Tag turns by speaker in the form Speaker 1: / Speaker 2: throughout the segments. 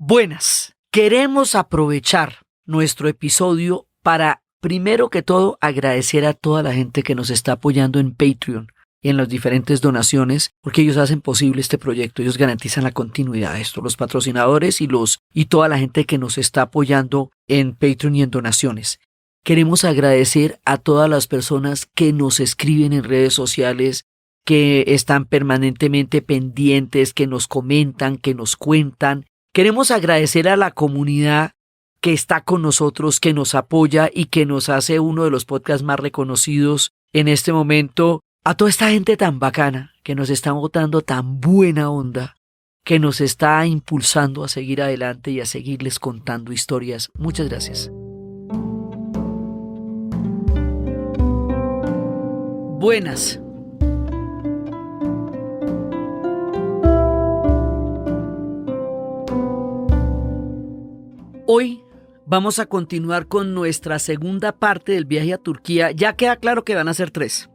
Speaker 1: Buenas, queremos aprovechar nuestro episodio para, primero que todo, agradecer a toda la gente que nos está apoyando en Patreon y en las diferentes donaciones, porque ellos hacen posible este proyecto, ellos garantizan la continuidad de esto, los patrocinadores y toda la gente que nos está apoyando en Patreon y en donaciones. Queremos agradecer a todas las personas que nos escriben en redes sociales, que están permanentemente pendientes, que nos comentan, que nos cuentan. Queremos agradecer a la comunidad que está con nosotros, que nos apoya y que nos hace uno de los podcasts más reconocidos en este momento. A toda esta gente tan bacana, que nos está botando tan buena onda, que nos está impulsando a seguir adelante y a seguirles contando historias. Muchas gracias. Buenas. Hoy vamos a continuar con nuestra segunda parte del viaje a Turquía. Ya queda claro que van a ser 3,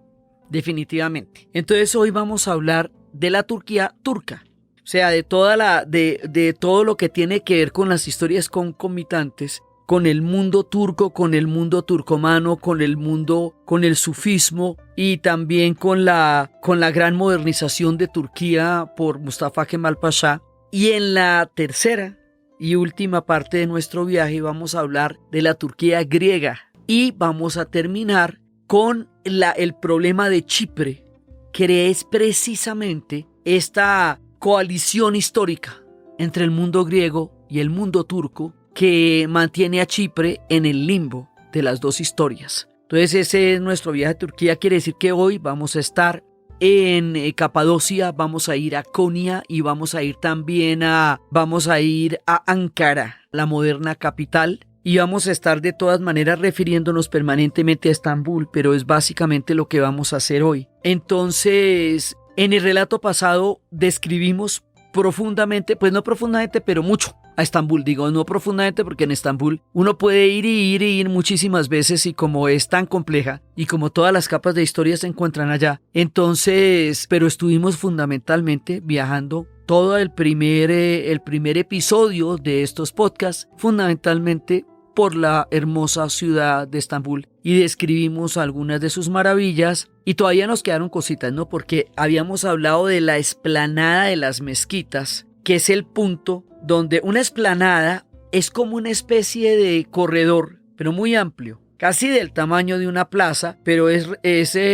Speaker 1: definitivamente. Entonces hoy vamos a hablar de la Turquía turca. O sea, de todo lo que tiene que ver con las historias concomitantes, con el mundo turco, con el mundo turcomano, con el sufismo y también con la gran modernización de Turquía por Mustafa Kemal Pasha. Y en la tercera y última parte de nuestro viaje vamos a hablar de la Turquía griega y vamos a terminar con el problema de Chipre, que es precisamente esta coalición histórica entre el mundo griego y el mundo turco que mantiene a Chipre en el limbo de las dos historias. Entonces ese es nuestro viaje a Turquía. Quiere decir que hoy vamos a estar en Capadocia, vamos a ir a Konya y vamos a ir a Ankara, la moderna capital, y vamos a estar de todas maneras refiriéndonos permanentemente a Estambul, pero es básicamente lo que vamos a hacer hoy. Entonces, en el relato pasado describimos profundamente, pues no profundamente, pero mucho a Estambul. Digo no profundamente porque en Estambul uno puede ir muchísimas veces y como es tan compleja y como todas las capas de historia se encuentran allá, entonces, pero estuvimos fundamentalmente viajando todo el primer episodio de estos podcasts, fundamentalmente por la hermosa ciudad de Estambul y describimos algunas de sus maravillas y todavía nos quedaron cositas, ¿no? Porque habíamos hablado de la explanada de las mezquitas, que es el punto donde una explanada es como una especie de corredor, pero muy amplio, casi del tamaño de una plaza, pero es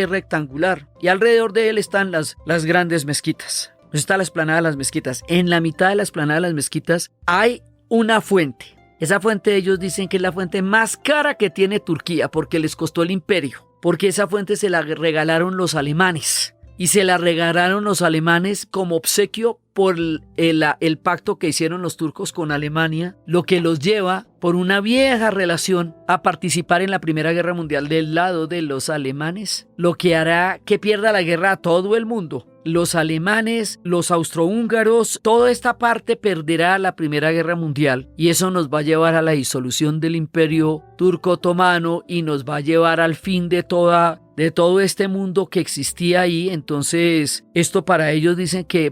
Speaker 1: rectangular. Y alrededor de él están las grandes mezquitas. Está la explanada de las mezquitas. En la mitad de la explanada de las mezquitas hay una fuente. Esa fuente ellos dicen que es la fuente más cara que tiene Turquía porque les costó el imperio. Porque esa fuente se la regalaron los alemanes. Y se la regalaron los alemanes como obsequio por el pacto que hicieron los turcos con Alemania, lo que los lleva por una vieja relación a participar en la Primera Guerra Mundial del lado de los alemanes, lo que hará que pierda la guerra a todo el mundo. Los alemanes, los austrohúngaros, toda esta parte perderá la Primera Guerra Mundial y eso nos va a llevar a la disolución del Imperio Turco-Otomano y nos va a llevar al fin de todo este mundo que existía ahí. Entonces, esto para ellos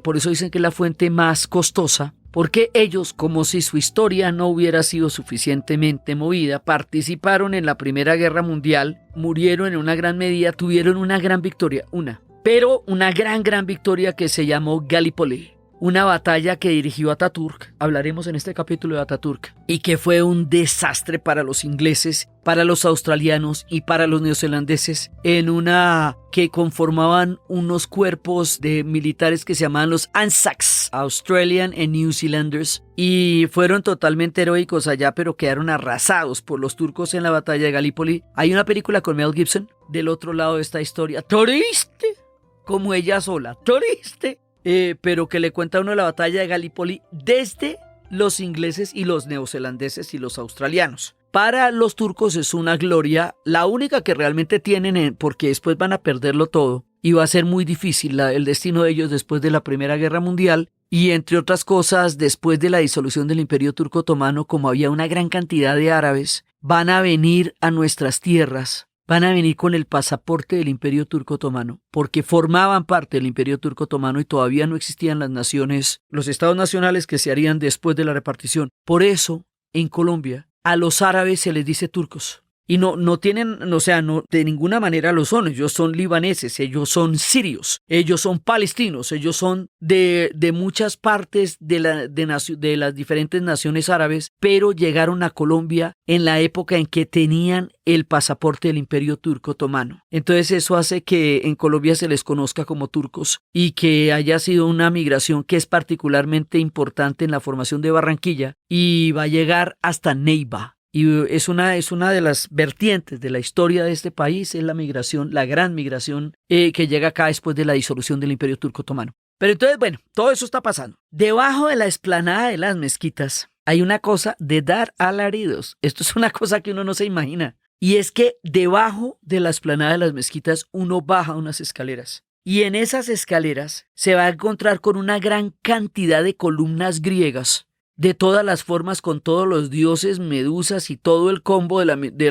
Speaker 1: por eso dicen que es la fuente más costosa, porque ellos, como si su historia no hubiera sido suficientemente movida, participaron en la Primera Guerra Mundial, murieron en una gran medida, tuvieron una gran victoria, pero una gran victoria que se llamó Gallipoli. Una batalla que dirigió Ataturk, hablaremos en este capítulo de Ataturk, y que fue un desastre para los ingleses, para los australianos y para los neozelandeses, en una que conformaban unos cuerpos de militares que se llamaban los ANZACs, Australian and New Zealanders, y fueron totalmente heroicos allá, pero quedaron arrasados por los turcos en la batalla de Gallipoli. Hay una película con Mel Gibson, del otro lado de esta historia, triste, como ella sola, triste, pero que le cuenta a uno de la batalla de Gallipoli desde los ingleses y los neozelandeses y los australianos. Para los turcos es una gloria, la única que realmente tienen, porque después van a perderlo todo y va a ser muy difícil el destino de ellos después de la Primera Guerra Mundial y entre otras cosas después de la disolución del Imperio Turco Otomano, como había una gran cantidad de árabes, van a venir a nuestras tierras van a venir con el pasaporte del Imperio Turco Otomano, porque formaban parte del Imperio Turco Otomano y todavía no existían las naciones, los estados nacionales que se harían después de la repartición. Por eso, en Colombia, a los árabes se les dice turcos. Y no tienen, o sea, no de ninguna manera lo son. Ellos son libaneses, ellos son sirios, ellos son palestinos, ellos son de muchas partes de las diferentes naciones árabes, pero llegaron a Colombia en la época en que tenían el pasaporte del Imperio Turco Otomano. Entonces eso hace que en Colombia se les conozca como turcos y que haya sido una migración que es particularmente importante en la formación de Barranquilla y va a llegar hasta Neiva. Y es una de las vertientes de la historia de este país, es la migración, la gran migración que llega acá después de la disolución del Imperio Turco Otomano. Pero entonces, bueno, todo eso está pasando. Debajo de la explanada de las mezquitas hay una cosa de dar alaridos. Esto es una cosa que uno no se imagina. Y es que debajo de la explanada de las mezquitas uno baja unas escaleras. Y en esas escaleras se va a encontrar con una gran cantidad de columnas griegas de todas las formas, con todos los dioses, medusas y todo el combo de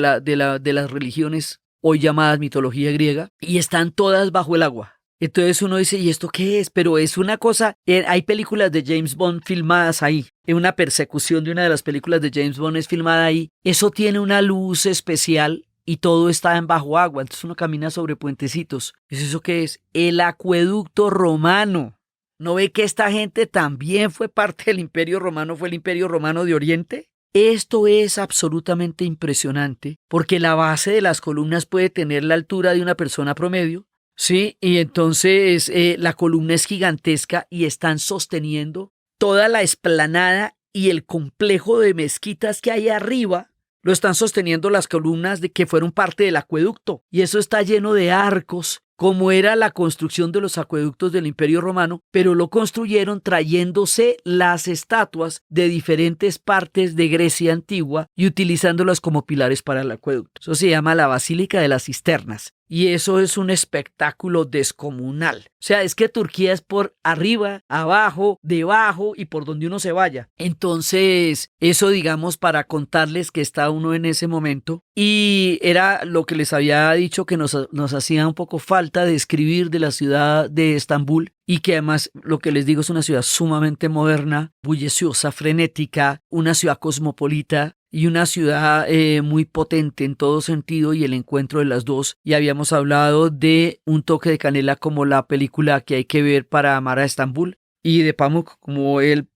Speaker 1: las religiones hoy llamadas mitología griega, y están todas bajo el agua. Entonces uno dice, ¿y esto qué es? Pero es una cosa, hay películas de James Bond filmadas ahí, una persecución de una de las películas de James Bond es filmada ahí, eso tiene una luz especial y todo está en bajo agua, entonces uno camina sobre puentecitos. ¿Es eso qué es? El acueducto romano. ¿No ve que esta gente también fue parte del Imperio Romano, fue el Imperio Romano de Oriente? Esto es absolutamente impresionante porque la base de las columnas puede tener la altura de una persona promedio, ¿sí? Y entonces la columna es gigantesca y están sosteniendo toda la explanada y el complejo de mezquitas que hay arriba. Lo están sosteniendo las columnas de que fueron parte del acueducto y eso está lleno de arcos, como era la construcción de los acueductos del Imperio Romano, pero lo construyeron trayéndose las estatuas de diferentes partes de Grecia antigua y utilizándolas como pilares para el acueducto. Eso se llama la Basílica de las Cisternas. Y eso es un espectáculo descomunal. O sea, es que Turquía es por arriba, abajo, debajo y por donde uno se vaya. Entonces, eso digamos para contarles que está uno en ese momento. Y era lo que les había dicho que nos hacía un poco falta describir de la ciudad de Estambul. Y que además, lo que les digo, es una ciudad sumamente moderna, bulliciosa, frenética, una ciudad cosmopolita. Y una ciudad muy potente en todo sentido y el encuentro de las dos. Y habíamos hablado de Un toque de canela como la película que hay que ver para amar a Estambul y de Pamuk como el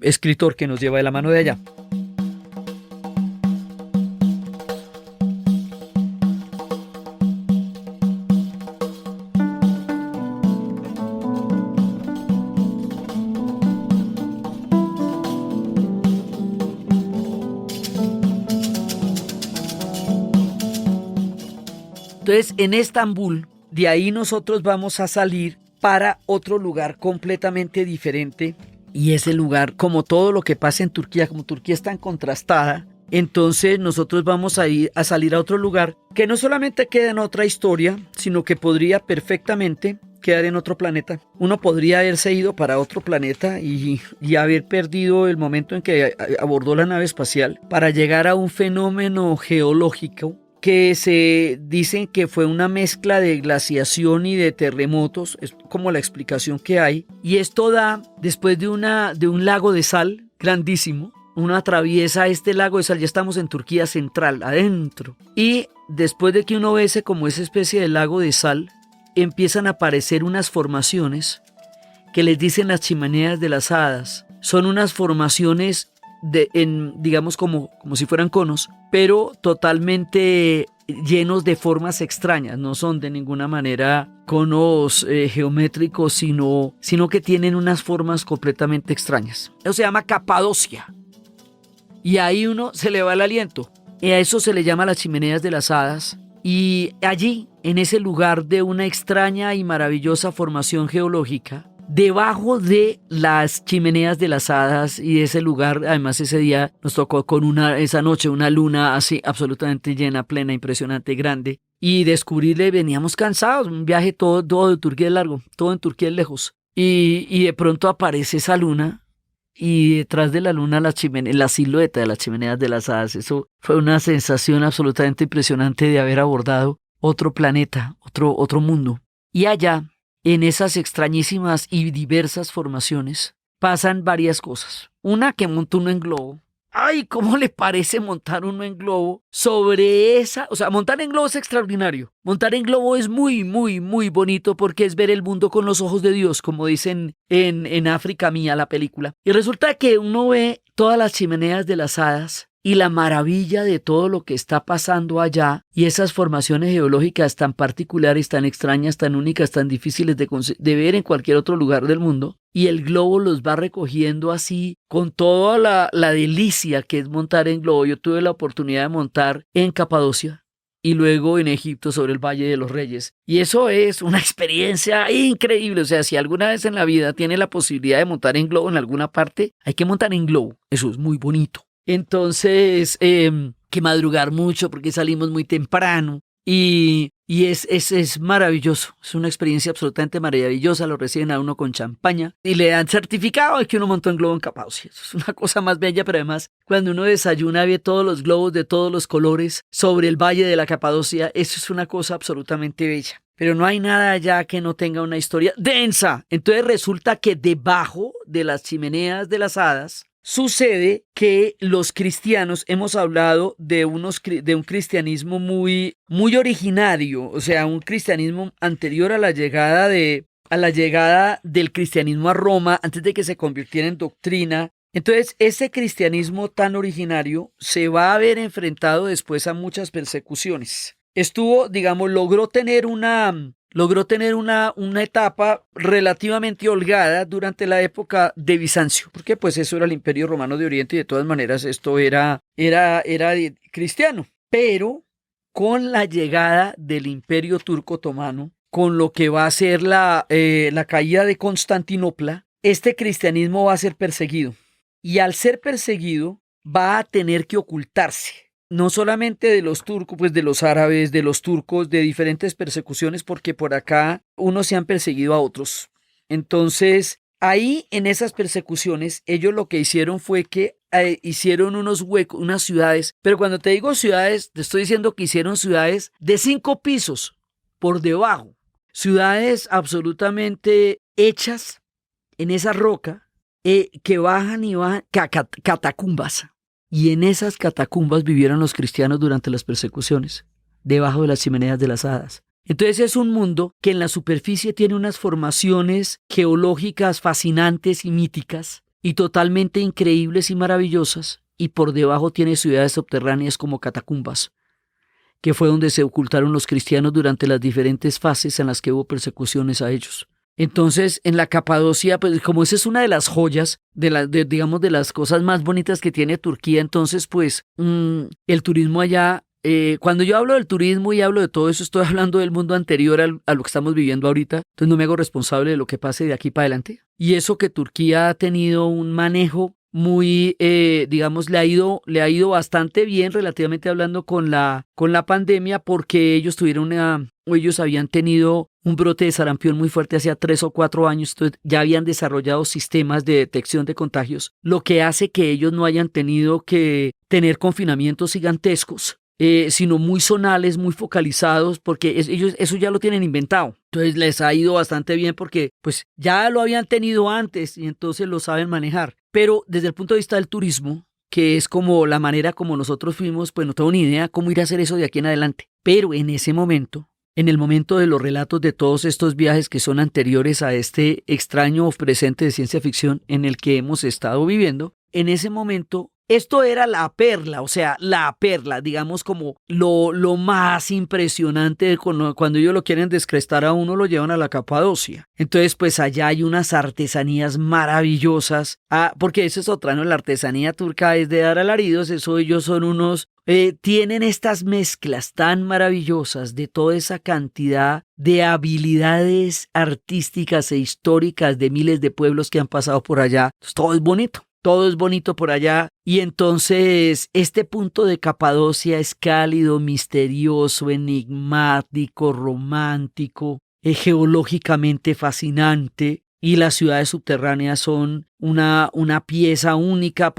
Speaker 1: escritor que nos lleva de la mano de allá. Entonces, en Estambul, de ahí nosotros vamos a salir para otro lugar completamente diferente. Y ese lugar, como todo lo que pasa en Turquía, como Turquía es tan contrastada, entonces nosotros vamos a ir a salir a otro lugar que no solamente queda en otra historia, sino que podría perfectamente quedar en otro planeta. Uno podría haberse ido para otro planeta y haber perdido el momento en que abordó la nave espacial para llegar a un fenómeno geológico que se dicen que fue una mezcla de glaciación y de terremotos, es como la explicación que hay, y esto da, después de un lago de sal grandísimo, uno atraviesa este lago de sal, ya estamos en Turquía central, adentro, y después de que uno ve como esa especie de lago de sal, empiezan a aparecer unas formaciones que les dicen las chimeneas de las hadas. Son unas formaciones digamos como si fueran conos, pero totalmente llenos de formas extrañas. No son de ninguna manera conos geométricos, sino que tienen unas formas completamente extrañas. Eso se llama Capadocia. Y ahí uno se le va el aliento. Y a eso se le llama las chimeneas de las hadas. Y allí, en ese lugar de una extraña y maravillosa formación geológica, debajo de las chimeneas de las hadas y ese lugar, además ese día nos tocó esa noche una luna así absolutamente llena, plena, impresionante, grande, y descubrirle, veníamos cansados, un viaje todo de Turquía es largo, todo en Turquía es lejos, y de pronto aparece esa luna y detrás de la luna la silueta de las chimeneas de las hadas. Eso fue una sensación absolutamente impresionante de haber abordado otro planeta, otro mundo. Y allá, en esas extrañísimas y diversas formaciones, pasan varias cosas. Una, que monta uno en globo. Ay, ¿cómo le parece montar uno en globo sobre esa? O sea, montar en globo es extraordinario. Montar en globo es muy, muy, muy bonito porque es ver el mundo con los ojos de Dios, como dicen en África Mía, la película. Y resulta que uno ve todas las chimeneas de las hadas y la maravilla de todo lo que está pasando allá y esas formaciones geológicas tan particulares, tan extrañas, tan únicas, tan difíciles de ver en cualquier otro lugar del mundo. Y el globo los va recogiendo así con toda la delicia que es montar en globo. Yo tuve la oportunidad de montar en Capadocia y luego en Egipto sobre el Valle de los Reyes. Y eso es una experiencia increíble. O sea, si alguna vez en la vida tiene la posibilidad de montar en globo en alguna parte, hay que montar en globo. Eso es muy bonito. Entonces, que madrugar mucho porque salimos muy temprano y es maravilloso. Es una experiencia absolutamente maravillosa. Lo reciben a uno con champaña y le dan certificado de que uno montó en globo en Capadocia. Eso es una cosa más bella, pero además cuando uno desayuna ve todos los globos de todos los colores sobre el valle de la Capadocia. Eso es una cosa absolutamente bella. Pero no hay nada allá que no tenga una historia densa. Entonces resulta que debajo de las chimeneas de las hadas sucede que los cristianos, hemos hablado de un cristianismo muy, muy originario, o sea, un cristianismo anterior a la llegada del cristianismo a Roma, antes de que se convirtiera en doctrina. Entonces, ese cristianismo tan originario se va a ver enfrentado después a muchas persecuciones. Logró tener una etapa relativamente holgada durante la época de Bizancio, porque pues eso era el Imperio Romano de Oriente y de todas maneras esto era cristiano. Pero con la llegada del Imperio Turco Otomano, con lo que va a ser la caída de Constantinopla, este cristianismo va a ser perseguido. Y al ser perseguido, va a tener que ocultarse. No solamente de los turcos, pues de los árabes, de los turcos, de diferentes persecuciones, porque por acá unos se han perseguido a otros. Entonces, ahí en esas persecuciones, ellos lo que hicieron fue que hicieron unos huecos, unas ciudades, pero cuando te digo ciudades, te estoy diciendo que hicieron ciudades de 5 pisos por debajo, ciudades absolutamente hechas en esa roca, que bajan y bajan, catacumbas. Y en esas catacumbas vivieron los cristianos durante las persecuciones, debajo de las chimeneas de las hadas. Entonces es un mundo que en la superficie tiene unas formaciones geológicas fascinantes y míticas y totalmente increíbles y maravillosas, y por debajo tiene ciudades subterráneas como catacumbas, que fue donde se ocultaron los cristianos durante las diferentes fases en las que hubo persecuciones a ellos. Entonces, en la Capadocia, pues como esa es una de las joyas, digamos, de las cosas más bonitas que tiene Turquía, entonces, pues, el turismo allá, cuando yo hablo del turismo y hablo de todo eso, estoy hablando del mundo anterior a lo que estamos viviendo ahorita, entonces no me hago responsable de lo que pase de aquí para adelante. Y eso que Turquía ha tenido un manejo muy, digamos, le ha ido bastante bien, relativamente hablando, con la pandemia, porque ellos habían tenido un brote de sarampión muy fuerte hace 3 o 4 años, entonces ya habían desarrollado sistemas de detección de contagios, lo que hace que ellos no hayan tenido que tener confinamientos gigantescos, sino muy zonales, muy focalizados, porque ellos eso ya lo tienen inventado. Entonces les ha ido bastante bien porque pues ya lo habían tenido antes y entonces lo saben manejar. Pero desde el punto de vista del turismo, que es como la manera como nosotros fuimos, pues no tengo ni idea cómo ir a hacer eso de aquí en adelante. Pero en ese momento, en el momento de los relatos de todos estos viajes que son anteriores a este extraño presente de ciencia ficción en el que hemos estado viviendo, en ese momento esto era la perla, o sea, la perla, digamos, como lo más impresionante cuando ellos lo quieren descrestar a uno, lo llevan a la Capadocia. Entonces, pues allá hay unas artesanías maravillosas, porque eso es otra, ¿no? La artesanía turca es de dar alaridos, eso ellos son unos, tienen estas mezclas tan maravillosas de toda esa cantidad de habilidades artísticas e históricas de miles de pueblos que han pasado por allá. Entonces, todo es bonito. Todo es bonito por allá y entonces este punto de Capadocia es cálido, misterioso, enigmático, romántico, geológicamente fascinante y las ciudades subterráneas son una pieza única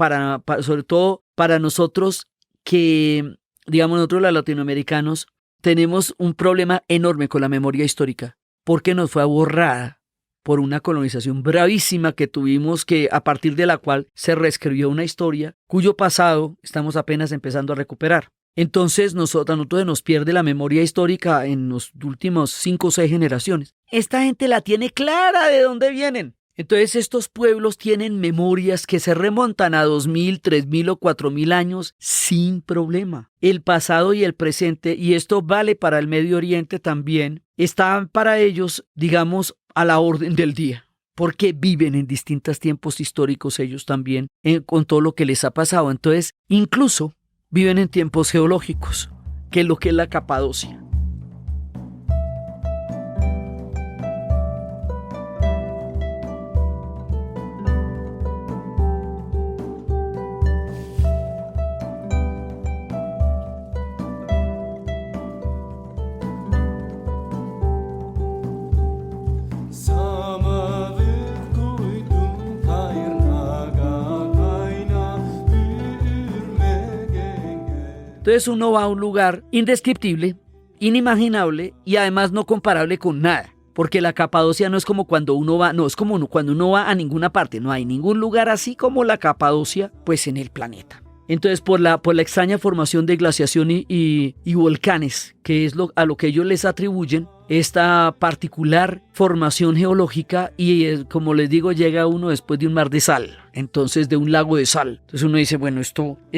Speaker 1: sobre todo para nosotros que, digamos, nosotros los latinoamericanos tenemos un problema enorme con la memoria histórica porque nos fue borrada por una colonización bravísima que tuvimos, que a partir de la cual se reescribió una historia cuyo pasado estamos apenas empezando a recuperar. Entonces nosotros nos pierde la memoria histórica en los últimos 5 o 6 generaciones. Esta gente la tiene clara de dónde vienen. Entonces estos pueblos tienen memorias que se remontan a 2000, 3000 o 4000 años sin problema. El pasado y el presente, y esto vale para el Medio Oriente también, están para ellos, digamos, a la orden del día. Porque viven en distintos tiempos históricos ellos también, con todo lo que les ha pasado. Entonces, incluso viven en tiempos geológicos, que es lo que es la Capadocia. Entonces uno va a un lugar indescriptible, inimaginable y además no comparable con nada. Porque la Capadocia no es como cuando uno va, no, es como cuando uno va a ninguna parte. No hay ningún lugar así como la Capadocia, pues en el planeta. Entonces por la extraña formación de glaciación y volcanes, que es a lo que ellos les atribuyen esta particular formación geológica y como les digo, llega uno después de un mar de sal, entonces de un lago de sal. Entonces uno dice, bueno,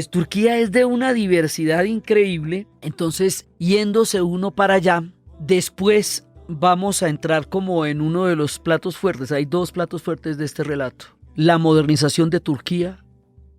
Speaker 1: Turquía es de una diversidad increíble, entonces yéndose uno para allá, después vamos a entrar como en uno de los platos fuertes. Hay 2 platos fuertes de este relato: la modernización de Turquía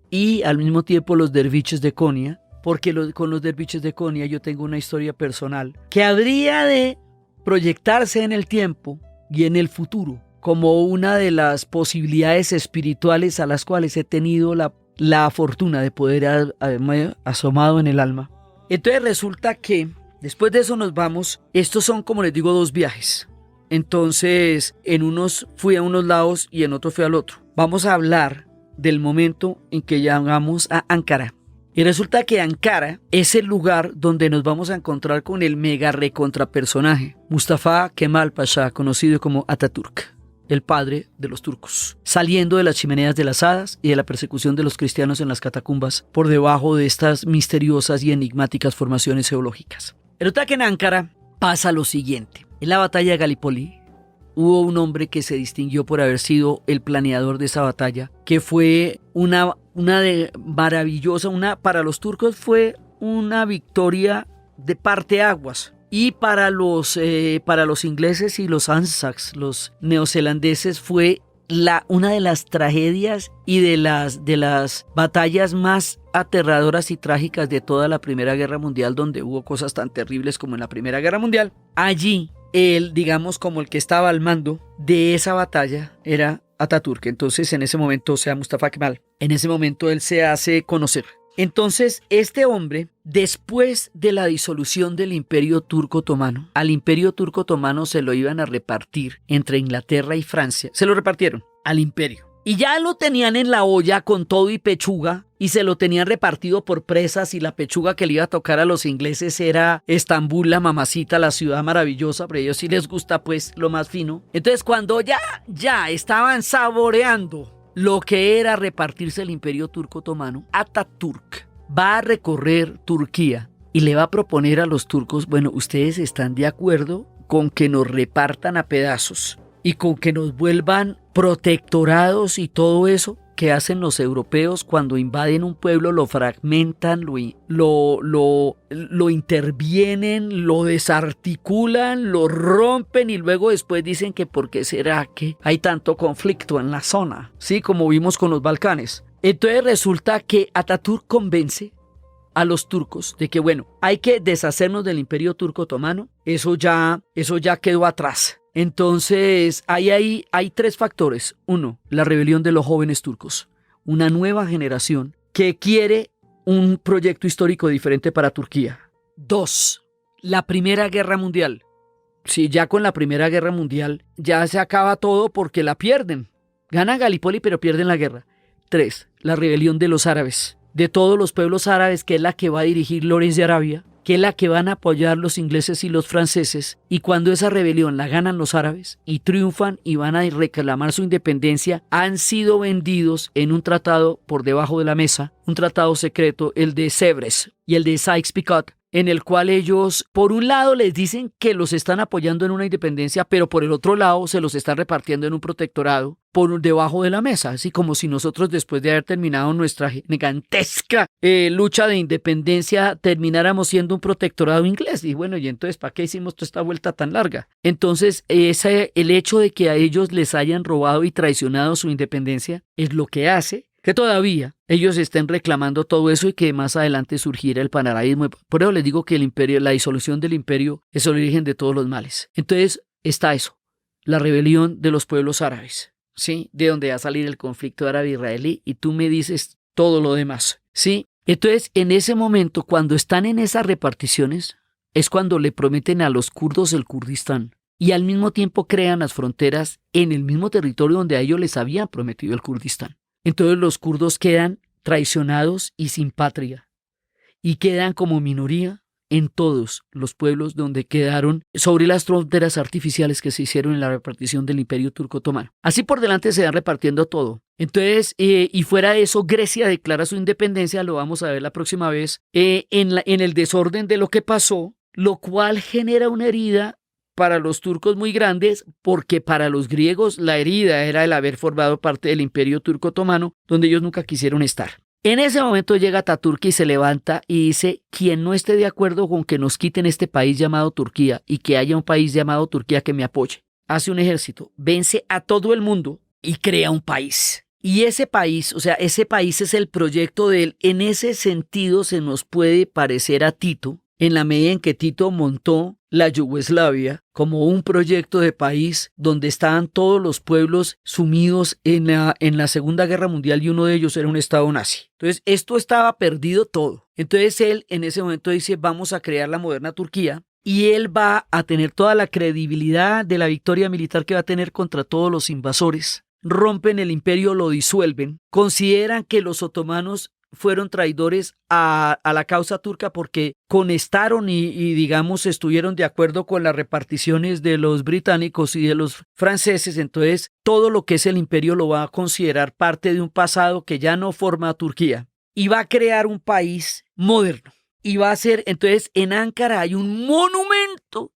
Speaker 1: y al mismo tiempo los derviches de Konya, porque con los derviches de Konya yo tengo una historia personal que habría de proyectarse en el tiempo y en el futuro como una de las posibilidades espirituales a las cuales he tenido la fortuna de poder haberme asomado en el alma. Entonces resulta que después de eso nos vamos. Estos son, como les digo, 2 viajes. Entonces en unos fui a unos lados y en otros fui al otro. Vamos a hablar del momento en que llegamos a Ankara. Y resulta que Ankara es el lugar donde nos vamos a encontrar con el mega recontrapersonaje Mustafa Kemal Pasha, conocido como Atatürk, el padre de los turcos, saliendo de las chimeneas de las hadas y de la persecución de los cristianos en las catacumbas por debajo de estas misteriosas y enigmáticas formaciones geológicas. Resulta que en Ankara pasa lo siguiente: en la batalla de Galípoli hubo un hombre que se distinguió por haber sido el planeador de esa batalla, que fue para los turcos fue una victoria de parteaguas, y para los ingleses y los Anzacs, los neozelandeses, fue una de las tragedias y de las batallas más aterradoras y trágicas de toda la Primera Guerra Mundial, donde hubo cosas tan terribles como en la Primera Guerra Mundial. Allí él, digamos, como el que estaba al mando de esa batalla era Atatürk. Entonces en ese momento, o sea, Mustafa Kemal, en ese momento él se hace conocer. Entonces este hombre, después de la disolución del Imperio Turco Otomano, al Imperio Turco Otomano se lo iban a repartir entre Inglaterra y Francia. Se lo repartieron al imperio. Y ya lo tenían en la olla con todo y pechuga, y se lo tenían repartido por presas, y la pechuga que le iba a tocar a los ingleses era Estambul, la mamacita, la ciudad maravillosa, pero a ellos sí les gusta pues lo más fino. Entonces cuando ya estaban saboreando lo que era repartirse el Imperio Turco Otomano, Atatürk va a recorrer Turquía y le va a proponer a los turcos: bueno, ¿ustedes están de acuerdo con que nos repartan a pedazos y con que nos vuelvan protectorados y todo eso que hacen los europeos cuando invaden un pueblo? Lo fragmentan, lo intervienen, lo desarticulan, lo rompen y luego después dicen que por qué será que hay tanto conflicto en la zona, sí, como vimos con los Balcanes. Entonces resulta que Atatürk convence a los turcos de que, bueno, hay que deshacernos del Imperio Turco Otomano, eso ya quedó atrás. Entonces hay 3 factores. 1, la rebelión de los jóvenes turcos, una nueva generación que quiere un proyecto histórico diferente para Turquía. 2, la Primera Guerra Mundial, Sí, ya con la Primera Guerra Mundial ya se acaba todo porque la pierden. Ganan Galípoli pero pierden la guerra. 3. La rebelión de los árabes. De todos los pueblos árabes, que es la que va a dirigir Lawrence de Arabia, que es la que van a apoyar los ingleses y los franceses, y cuando esa rebelión la ganan los árabes y triunfan y van a reclamar su independencia, han sido vendidos en un tratado por debajo de la mesa, un tratado secreto, el de Sèvres y el de Sykes-Picot, en el cual ellos, por un lado, les dicen que los están apoyando en una independencia, pero por el otro lado se los están repartiendo en un protectorado por debajo de la mesa, así como si nosotros, después de haber terminado nuestra gigantesca lucha de independencia, termináramos siendo un protectorado inglés. Y bueno, y entonces, ¿para qué hicimos toda esta vuelta tan larga? Entonces, el hecho de que a ellos les hayan robado y traicionado su independencia es lo que hace que todavía ellos estén reclamando todo eso y que más adelante surgiera el panarabismo. Por eso les digo que el imperio, la disolución del imperio es el origen de todos los males. Entonces está eso, la rebelión de los pueblos árabes, ¿sí? De donde va a salir el conflicto árabe-israelí y tú me dices todo lo demás, ¿sí? Entonces, en ese momento, cuando están en esas reparticiones, es cuando le prometen a los kurdos el Kurdistán y al mismo tiempo crean las fronteras en el mismo territorio donde a ellos les habían prometido el Kurdistán. Entonces los kurdos quedan traicionados y sin patria y quedan como minoría en todos los pueblos donde quedaron sobre las fronteras artificiales que se hicieron en la repartición del Imperio Turco Otomano. Así por delante se van repartiendo todo. Entonces, y fuera de eso, Grecia declara su independencia, lo vamos a ver la próxima vez, en el desorden de lo que pasó, lo cual genera una herida para los turcos muy grandes, porque para los griegos la herida era el haber formado parte del Imperio Turco Otomano, donde ellos nunca quisieron estar. En ese momento llega Ataturk y se levanta y dice: quien no esté de acuerdo con que nos quiten este país llamado Turquía y que haya un país llamado Turquía que me apoye, hace un ejército, vence a todo el mundo y crea un país. Y ese país, o sea, ese país es el proyecto de él. En ese sentido se nos puede parecer a Tito, en la medida en que Tito montó la Yugoslavia como un proyecto de país donde estaban todos los pueblos sumidos en la Segunda Guerra Mundial y uno de ellos era un estado nazi. Entonces esto estaba perdido todo. Entonces él en ese momento dice: vamos a crear la moderna Turquía, y él va a tener toda la credibilidad de la victoria militar que va a tener contra todos los invasores. Rompen el imperio, lo disuelven, consideran que los otomanos fueron traidores a la causa turca porque conestaron y digamos estuvieron de acuerdo con las reparticiones de los británicos y de los franceses. Entonces todo lo que es el imperio lo va a considerar parte de un pasado que ya no forma a Turquía y va a crear un país moderno. Y va a ser, entonces en Ankara hay un monumento,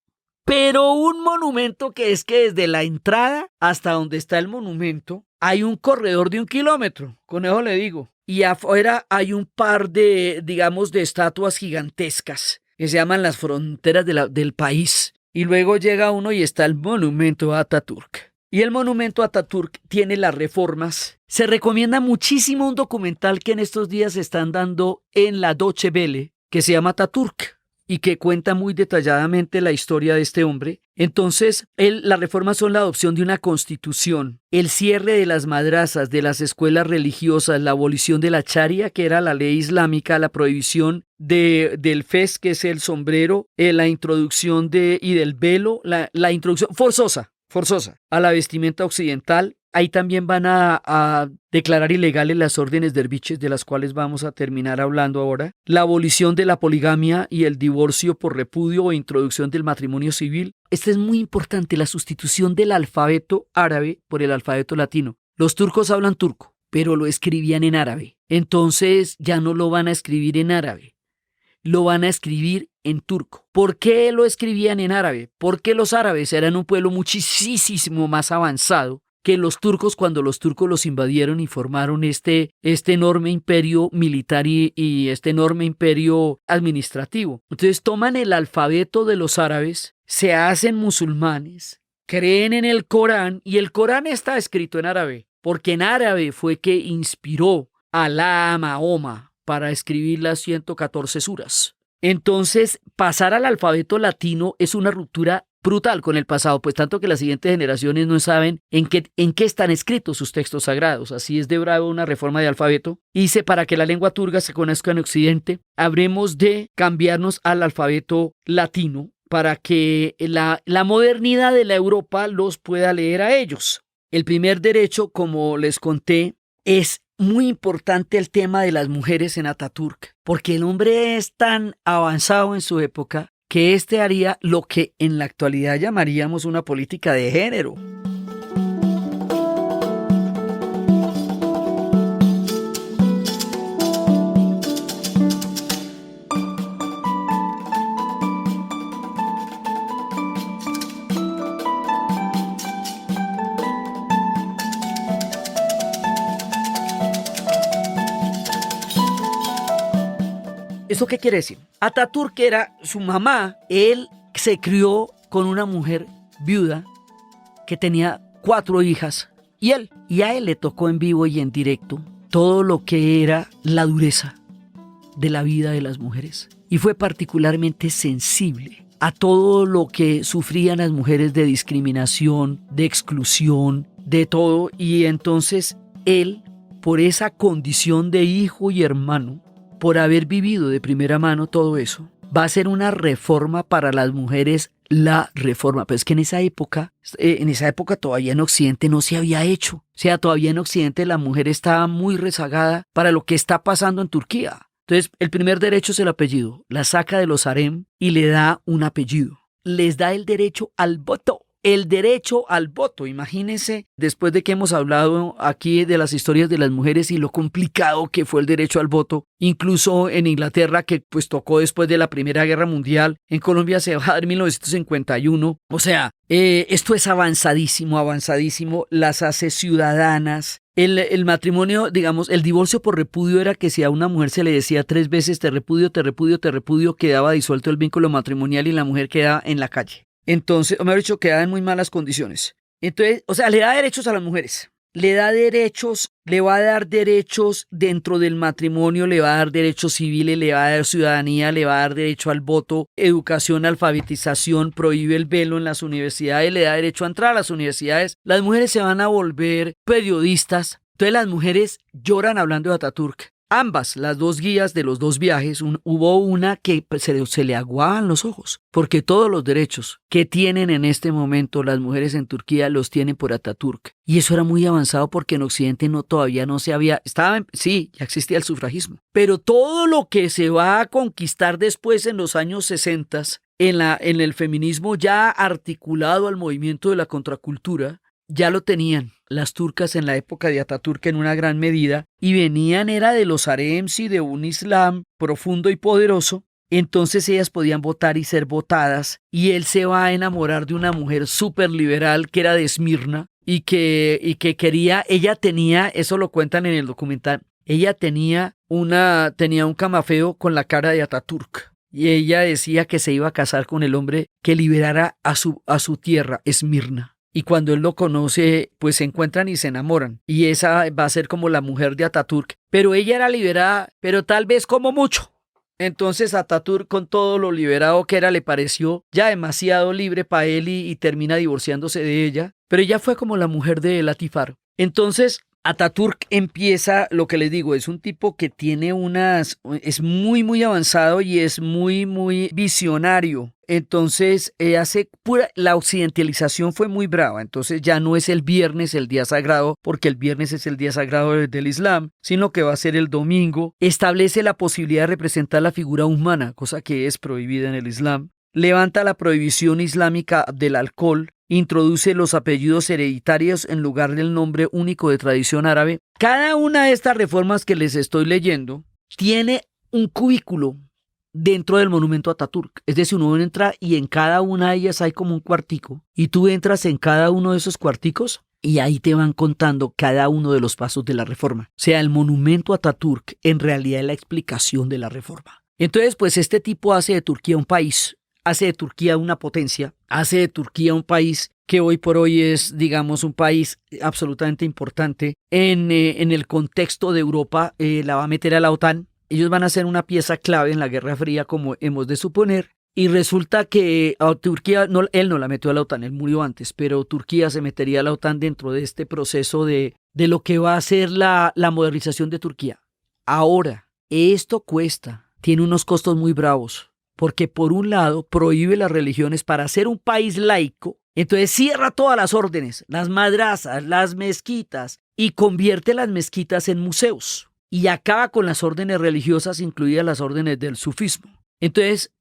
Speaker 1: pero un monumento que es que desde la entrada hasta donde está el monumento hay un corredor de 1 kilómetro, con eso le digo. Y afuera hay un par de, digamos, de estatuas gigantescas que se llaman las fronteras del país. Y luego llega uno y está el monumento a Ataturk. Y el monumento a Ataturk tiene las reformas. Se recomienda muchísimo un documental que en estos días se están dando en la Deutsche Welle, que se llama Ataturk y que cuenta muy detalladamente la historia de este hombre. Entonces, las reformas son la adopción de una constitución, el cierre de las madrasas, de las escuelas religiosas, la abolición de la charia, que era la ley islámica, la prohibición del fez, que es el sombrero, la introducción y del velo, la introducción forzosa a la vestimenta occidental. Ahí también van a declarar ilegales las órdenes derviches, de las cuales vamos a terminar hablando ahora. La abolición de la poligamia y el divorcio por repudio o introducción del matrimonio civil. Este es muy importante, la sustitución del alfabeto árabe por el alfabeto latino. Los turcos hablan turco, pero lo escribían en árabe. Entonces ya no lo van a escribir en árabe, lo van a escribir en turco. ¿Por qué lo escribían en árabe? Porque los árabes eran un pueblo muchísimo más avanzado que los turcos cuando los turcos los invadieron y formaron este enorme imperio militar y este enorme imperio administrativo. Entonces toman el alfabeto de los árabes, se hacen musulmanes, creen en el Corán, y el Corán está escrito en árabe, porque en árabe fue que inspiró a Alá, a Mahoma, para escribir las 114 suras. Entonces, pasar al alfabeto latino es una ruptura brutal con el pasado, pues tanto que las siguientes generaciones no saben en qué están escritos sus textos sagrados. Así es de bravo una reforma de alfabeto. Dice: para que la lengua turca se conozca en Occidente, habremos de cambiarnos al alfabeto latino, para que la modernidad de la Europa los pueda leer a ellos. El primer derecho, como les conté, es muy importante el tema de las mujeres en Ataturk, porque el hombre es tan avanzado en su época que este haría lo que en la actualidad llamaríamos una política de género. ¿Eso qué quiere decir? Ataturk era su mamá, él se crió con una mujer viuda que tenía 4 hijas y a él le tocó en vivo y en directo todo lo que era la dureza de la vida de las mujeres y fue particularmente sensible a todo lo que sufrían las mujeres de discriminación, de exclusión, de todo, y entonces él, por esa condición de hijo y hermano, por haber vivido de primera mano todo eso, va a ser una reforma para las mujeres, la reforma. Pero es que en esa época todavía en Occidente no se había hecho. O sea, todavía en Occidente la mujer estaba muy rezagada para lo que está pasando en Turquía. Entonces, el primer derecho es el apellido. La saca de los harem y le da un apellido. Les da el derecho al voto. El derecho al voto, imagínense, después de que hemos hablado aquí de las historias de las mujeres y lo complicado que fue el derecho al voto, incluso en Inglaterra, que pues tocó después de la Primera Guerra Mundial, en Colombia se va a dar en 1951, o sea, esto es avanzadísimo, las hace ciudadanas. El matrimonio, digamos, el divorcio por repudio era que si a una mujer se le decía 3 veces te repudio, quedaba disuelto el vínculo matrimonial y la mujer quedaba en la calle. Entonces, o mejor dicho, quedaba en muy malas condiciones. Entonces, o sea, le da derechos a las mujeres. Le da derechos, le va a dar derechos dentro del matrimonio, le va a dar derechos civiles, le va a dar ciudadanía, le va a dar derecho al voto, educación, alfabetización, prohíbe el velo en las universidades, le da derecho a entrar a las universidades. Las mujeres se van a volver periodistas. Entonces las mujeres lloran hablando de Ataturk. Ambas, las 2 guías de los 2 viajes, hubo una que se le aguaban los ojos, porque todos los derechos que tienen en este momento las mujeres en Turquía los tienen por Ataturk. Y eso era muy avanzado porque en Occidente todavía no se había, sí, ya existía el sufragismo, pero todo lo que se va a conquistar después en los años 60, en el feminismo ya articulado al movimiento de la contracultura, ya lo tenían las turcas en la época de Ataturk en una gran medida y era de los harems y de un islam profundo y poderoso. Entonces ellas podían votar y ser votadas y él se va a enamorar de una mujer súper liberal que era de Esmirna y que quería, ella tenía, eso lo cuentan en el documental, ella tenía un camafeo con la cara de Ataturk. Y ella decía que se iba a casar con el hombre que liberara a su tierra, Esmirna. Y cuando él lo conoce, pues se encuentran y se enamoran. Y esa va a ser como la mujer de Ataturk. Pero ella era liberada, pero tal vez como mucho. Entonces Ataturk, con todo lo liberado que era, le pareció ya demasiado libre para él y termina divorciándose de ella. Pero ella fue como la mujer de Latifar. Entonces Ataturk empieza, lo que les digo, es un tipo que tiene es muy, muy avanzado y es muy, muy visionario. Entonces la occidentalización fue muy brava, entonces ya no es el viernes el día sagrado, porque el viernes es el día sagrado del Islam, sino que va a ser el domingo. Establece la posibilidad de representar la figura humana, cosa que es prohibida en el Islam. Levanta la prohibición islámica del alcohol, introduce los apellidos hereditarios en lugar del nombre único de tradición árabe. Cada una de estas reformas que les estoy leyendo tiene un cubículo dentro del monumento a Ataturk. Es decir, uno entra y en cada una de ellas hay como un cuartico y tú entras en cada uno de esos cuarticos y ahí te van contando cada uno de los pasos de la reforma. O sea, el monumento a Ataturk en realidad es la explicación de la reforma. Entonces, pues este tipo hace de Turquía un país, hace de Turquía una potencia, hace de Turquía un país que hoy por hoy es, digamos, un país absolutamente importante en el contexto de Europa. La va a meter a la OTAN. Ellos van a ser una pieza clave en la Guerra Fría, como hemos de suponer. Y resulta que a Turquía, él no la metió a la OTAN, él murió antes, pero Turquía se metería a la OTAN dentro de este proceso de lo que va a ser la modernización de Turquía. Ahora, esto cuesta, tiene unos costos muy bravos. porque por un lado prohíbe las religiones para ser un país laico, entonces cierra todas las órdenes, las madrasas, las mezquitas, y convierte las mezquitas en museos, y acaba con las órdenes religiosas, incluidas las órdenes del sufismo. Entonces,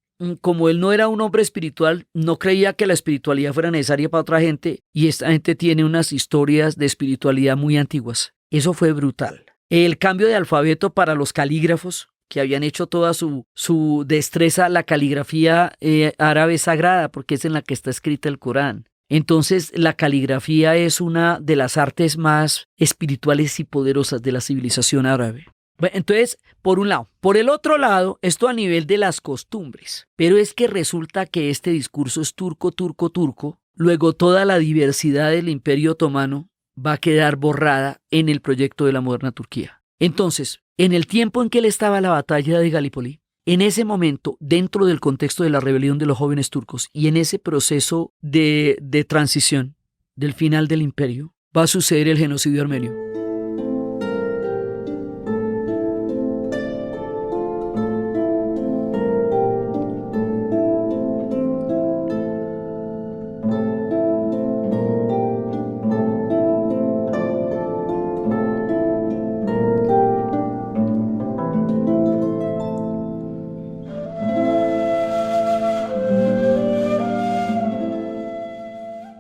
Speaker 1: como él no era un hombre espiritual, no creía que la espiritualidad fuera necesaria para otra gente, y esta gente tiene unas historias de espiritualidad muy antiguas. Eso fue brutal. El cambio de alfabeto para los calígrafos, que habían hecho toda su destreza, la caligrafía árabe sagrada, porque es en la que está escrita el Corán. Entonces, la caligrafía es una de las artes más espirituales y poderosas de la civilización árabe. Bueno, entonces, por un lado. Por el otro lado, esto a nivel de las costumbres. Pero es que resulta que este discurso es turco, turco, turco. Luego toda la diversidad del Imperio Otomano va a quedar borrada en el proyecto de la moderna Turquía. Entonces, en el tiempo en que él estaba en la batalla de Galípoli, en ese momento, dentro del contexto de la rebelión de los jóvenes turcos y en ese proceso de transición del final del imperio, va a suceder el genocidio armenio.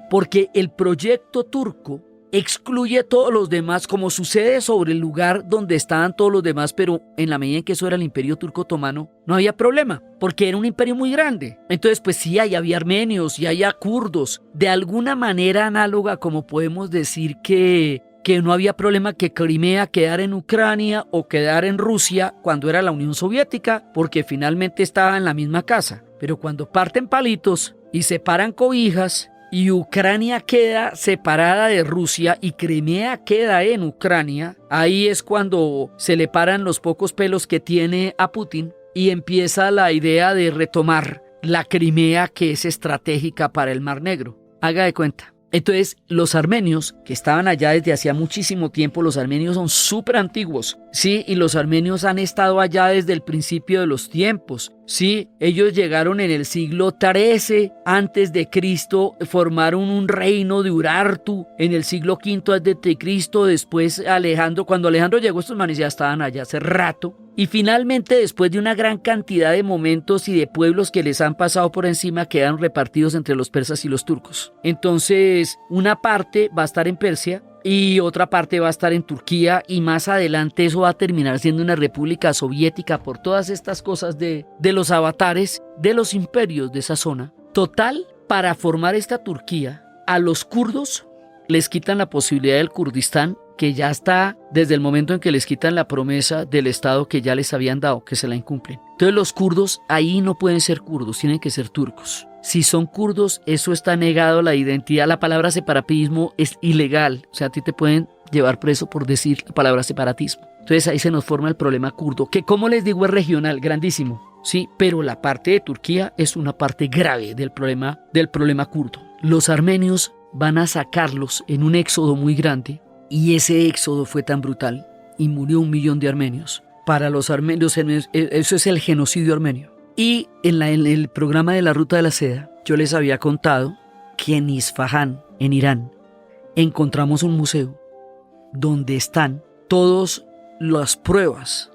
Speaker 1: Porque el proyecto turco excluye a todos los demás, como sucede sobre el lugar donde estaban todos los demás, pero en la medida en que eso era el Imperio Turco Otomano, no había problema, porque era un imperio muy grande. Entonces, pues sí, ahí había armenios y había kurdos, de alguna manera análoga, como podemos decir que no había problema que Crimea quedara en Ucrania o quedara en Rusia cuando era la Unión Soviética, porque finalmente estaba en la misma casa. Pero cuando parten palitos y separan cobijas, y Ucrania queda separada de Rusia y Crimea queda en Ucrania, ahí es cuando se le paran los pocos pelos que tiene a Putin y empieza la idea de retomar la Crimea, que es estratégica para el Mar Negro. Haga de cuenta. Entonces, los armenios, que estaban allá desde hacía muchísimo tiempo, los armenios son súper antiguos, ¿sí? Y los armenios han estado allá desde el principio de los tiempos, ¿sí? Ellos llegaron en el siglo XIII antes de Cristo, formaron un reino de Urartu en el siglo V antes de Cristo. Después cuando Alejandro llegó, estos manes ya estaban allá hace rato. Y finalmente, después de una gran cantidad de momentos y de pueblos que les han pasado por encima, quedan repartidos entre los persas y los turcos. Entonces, una parte va a estar en Persia y otra parte va a estar en Turquía, y más adelante eso va a terminar siendo una república soviética por todas estas cosas de los avatares de los imperios de esa zona. Total, para formar esta Turquía, a los kurdos les quitan la posibilidad del Kurdistán, que ya está desde el momento en que les quitan la promesa del Estado que ya les habían dado, que se la incumplen. Entonces los kurdos ahí no pueden ser kurdos, tienen que ser turcos. Si son kurdos, eso está negado a la identidad. La palabra separatismo es ilegal, o sea, a ti te pueden llevar preso por decir la palabra separatismo. Entonces ahí se nos forma el problema kurdo, que, como les digo, es regional, grandísimo, sí, pero la parte de Turquía es una parte grave del problema kurdo. Los armenios van a sacarlos en un éxodo muy grande. Y ese éxodo fue tan brutal y murió 1 millón de armenios. Para los armenios, eso es el genocidio armenio. Y en el programa de la Ruta de la Seda, yo les había contado que en Isfahán, en Irán, encontramos un museo donde están todas las pruebas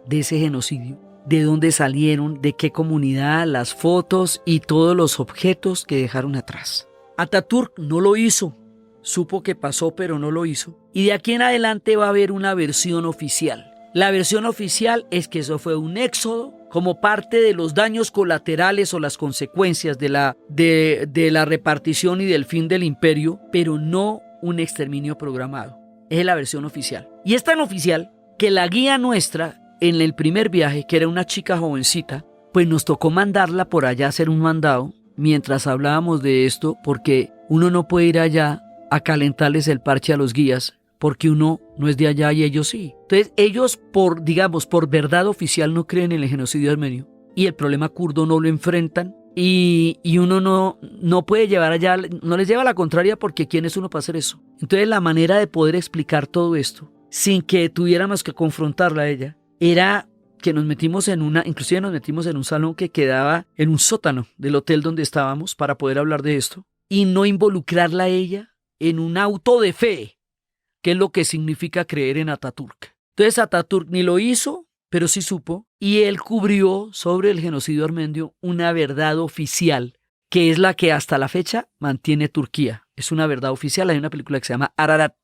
Speaker 1: de ese genocidio, de dónde salieron, de qué comunidad, las fotos y todos los objetos que dejaron atrás. Atatürk no lo hizo. Supo que pasó, pero no lo hizo. Y de aquí en adelante va a haber una versión oficial. La versión oficial es que eso fue un éxodo como parte de los daños colaterales o las consecuencias de la repartición y del fin del imperio, pero no un exterminio programado. Es la versión oficial. Y es tan oficial que la guía nuestra en el primer viaje, que era una chica jovencita, pues nos tocó mandarla por allá a hacer un mandado mientras hablábamos de esto, porque uno no puede ir allá a calentarles el parche a los guías, porque uno no es de allá y ellos sí. Entonces ellos, por verdad oficial, no creen en el genocidio armenio, y el problema kurdo no lo enfrentan, y uno no puede llevar allá, no les lleva la contraria, porque ¿quién es uno para hacer eso? Entonces la manera de poder explicar todo esto sin que tuviéramos que confrontarla a ella era que nos metimos inclusive nos metimos en un salón que quedaba en un sótano del hotel donde estábamos para poder hablar de esto y no involucrarla a ella en un auto de fe, que es lo que significa creer en Ataturk. Entonces Ataturk ni lo hizo, pero sí supo, y él cubrió sobre el genocidio armenio una verdad oficial, que es la que hasta la fecha mantiene Turquía. Es una verdad oficial. Hay una película que se llama Ararat,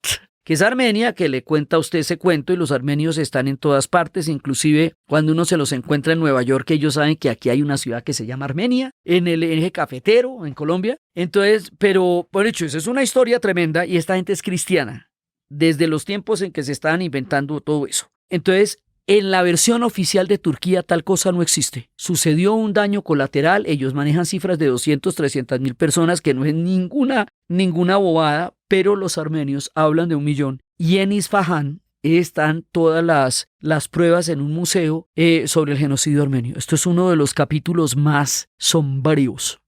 Speaker 1: que es Armenia, que le cuenta a usted ese cuento, y los armenios están en todas partes, inclusive cuando uno se los encuentra en Nueva York, ellos saben que aquí hay una ciudad que se llama Armenia, en el eje cafetero, en Colombia. Entonces, pero por hecho, esa es una historia tremenda, y esta gente es cristiana, desde los tiempos en que se estaban inventando todo eso. Entonces, en la versión oficial de Turquía tal cosa no existe. Sucedió un daño colateral, ellos manejan cifras de 200, 300.000 personas, que no es ninguna bobada, pero los armenios hablan de 1 millón. Y en Isfahán están todas las pruebas en un museo sobre el genocidio armenio. Esto es uno de los capítulos más sombríos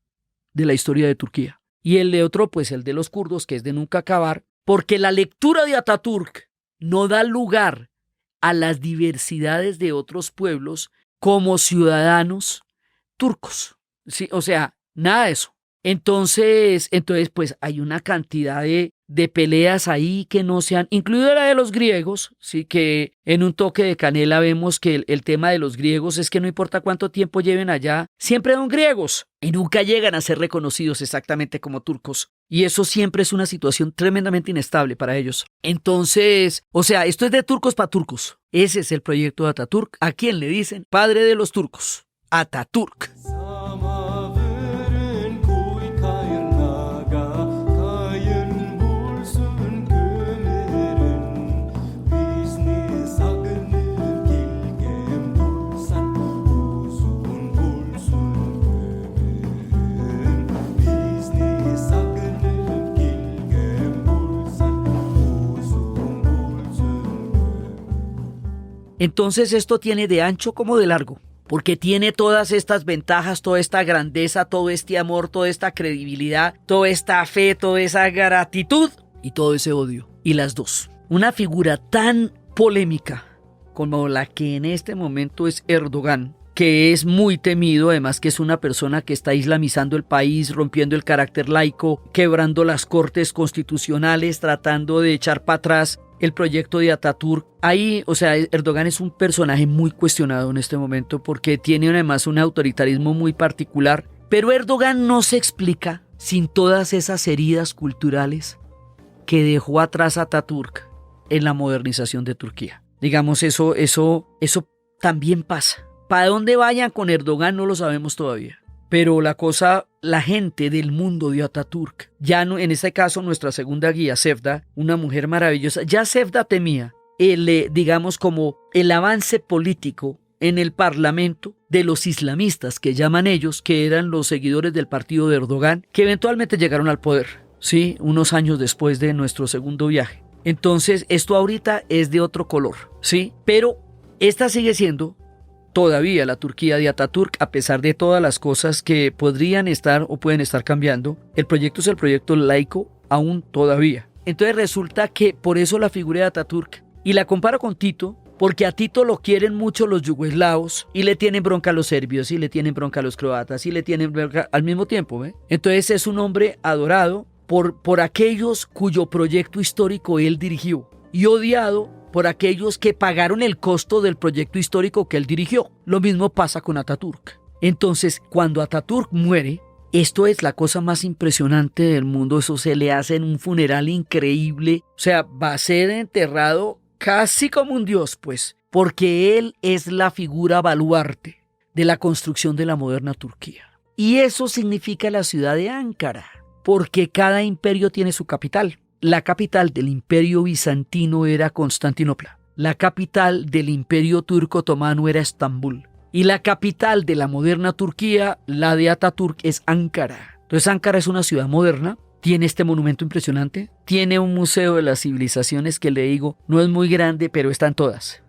Speaker 1: de la historia de Turquía. Y el de otro, pues el de los kurdos, que es de nunca acabar, porque la lectura de Ataturk no da lugar a las diversidades de otros pueblos como ciudadanos turcos. ¿Sí? O sea, nada de eso. Entonces, pues hay una cantidad de peleas ahí que no se han, incluido la de los griegos, sí, que en un toque de canela vemos que el tema de los griegos es que no importa cuánto tiempo lleven allá, siempre son griegos y nunca llegan a ser reconocidos exactamente como turcos. Y eso siempre es una situación tremendamente inestable para ellos. Entonces, o sea, esto es de turcos para turcos. Ese es el proyecto de Ataturk. ¿A quién le dicen? Padre de los turcos. Ataturk. Entonces esto tiene de ancho como de largo, porque tiene todas estas ventajas, toda esta grandeza, todo este amor, toda esta credibilidad, toda esta fe, toda esa gratitud y todo ese odio. Y las dos. Una figura tan polémica como la que en este momento es Erdogan, que es muy temido, además que es una persona que está islamizando el país, rompiendo el carácter laico, quebrando las cortes constitucionales, tratando de echar para atrás el proyecto de Ataturk. Ahí, o sea, Erdogan es un personaje muy cuestionado en este momento porque tiene además un autoritarismo muy particular, pero Erdogan no se explica sin todas esas heridas culturales que dejó atrás Ataturk en la modernización de Turquía. Digamos, eso también pasa. ¿Para dónde vayan con Erdogan? No lo sabemos todavía. Pero la gente del mundo de Ataturk, ya no, en este caso nuestra segunda guía, Sevda, una mujer maravillosa, ya Sevda temía digamos como el avance político en el parlamento de los islamistas, que llaman ellos, que eran los seguidores del partido de Erdogan, que eventualmente llegaron al poder, ¿sí? Unos años después de nuestro segundo viaje. Entonces, esto ahorita es de otro color, ¿sí? Pero esta sigue siendo todavía la Turquía de Ataturk, a pesar de todas las cosas que podrían estar o pueden estar cambiando. El proyecto es el proyecto laico aún todavía. Entonces resulta que por eso la figura de Ataturk, y la comparo con Tito, porque a Tito lo quieren mucho los yugoslavos y le tienen bronca a los serbios y le tienen bronca a los croatas y le tienen bronca al mismo tiempo, ¿eh? Entonces es un hombre adorado por aquellos cuyo proyecto histórico él dirigió y odiado por aquellos que pagaron el costo del proyecto histórico que él dirigió. Lo mismo pasa con Ataturk. Entonces, cuando Ataturk muere, esto es la cosa más impresionante del mundo. Eso se le hace en un funeral increíble. O sea, va a ser enterrado casi como un dios, pues, porque él es la figura baluarte de la construcción de la moderna Turquía. Y eso significa la ciudad de Ankara, porque cada imperio tiene su capital. La capital del imperio bizantino era Constantinopla. La capital del imperio turco otomano era Estambul. Y la capital de la moderna Turquía, la de Ataturk, es Ankara. Entonces Ankara es una ciudad moderna, tiene este monumento impresionante, tiene un museo de las civilizaciones que le digo, no es muy grande, pero están todas.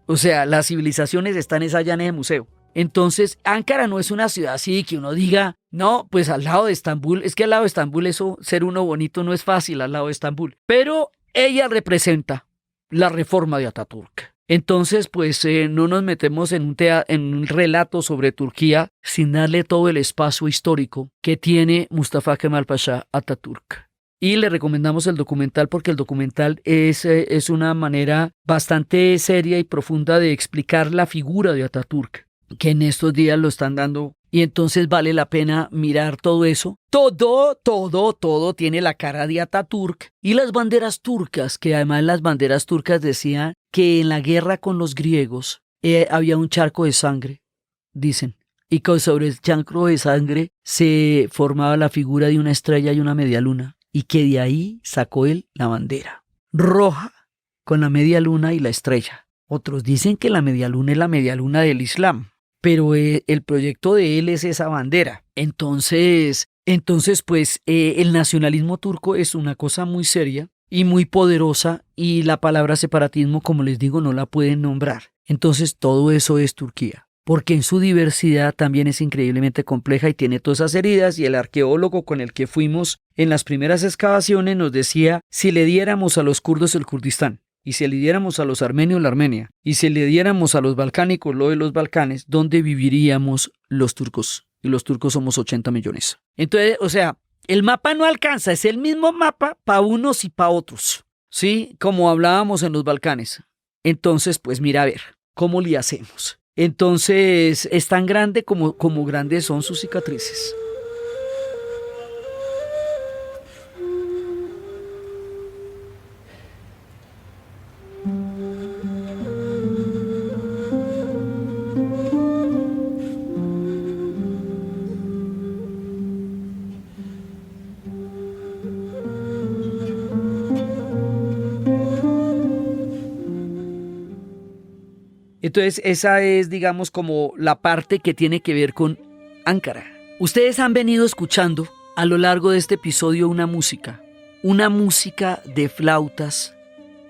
Speaker 1: O sea, las civilizaciones están allá en ese museo. Entonces, Ankara no es una ciudad así que uno diga, no, pues al lado de Estambul, es que al lado de Estambul eso, ser uno bonito no es fácil al lado de Estambul, pero ella representa la reforma de Ataturk. Entonces, pues no nos metemos en un relato sobre Turquía sin darle todo el espacio histórico que tiene Mustafa Kemal Pasha Atatürk. Y le recomendamos el documental porque el documental es una manera bastante seria y profunda de explicar la figura de Atatürk, que en estos días lo están dando. Y entonces vale la pena mirar todo eso. Todo tiene la cara de Atatürk. Y las banderas turcas, que además las banderas turcas decían que en la guerra con los griegos había un charco de sangre, dicen. Y que sobre el charco de sangre se formaba la figura de una estrella y una media luna. Y que de ahí sacó él la bandera roja con la media luna y la estrella. Otros dicen que la media luna es la media luna del Islam. Pero el proyecto de él es esa bandera. Entonces pues el nacionalismo turco es una cosa muy seria y muy poderosa y la palabra separatismo, como les digo, no la pueden nombrar. Entonces todo eso es Turquía, porque en su diversidad también es increíblemente compleja y tiene todas esas heridas, y el arqueólogo con el que fuimos en las primeras excavaciones nos decía, si le diéramos a los kurdos el Kurdistán, y si le diéramos a los armenios la Armenia, y si le diéramos a los balcánicos lo de los Balcanes, ¿dónde viviríamos los turcos? Y los turcos somos 80 millones. Entonces, o sea, el mapa no alcanza, es el mismo mapa para unos y para otros, ¿sí? Como hablábamos en los Balcanes. Entonces, pues mira a ver, ¿cómo le hacemos? Entonces, es tan grande como grandes son sus cicatrices. Entonces esa es, digamos, como la parte que tiene que ver con Ankara. Ustedes han venido escuchando a lo largo de este episodio una música de flautas,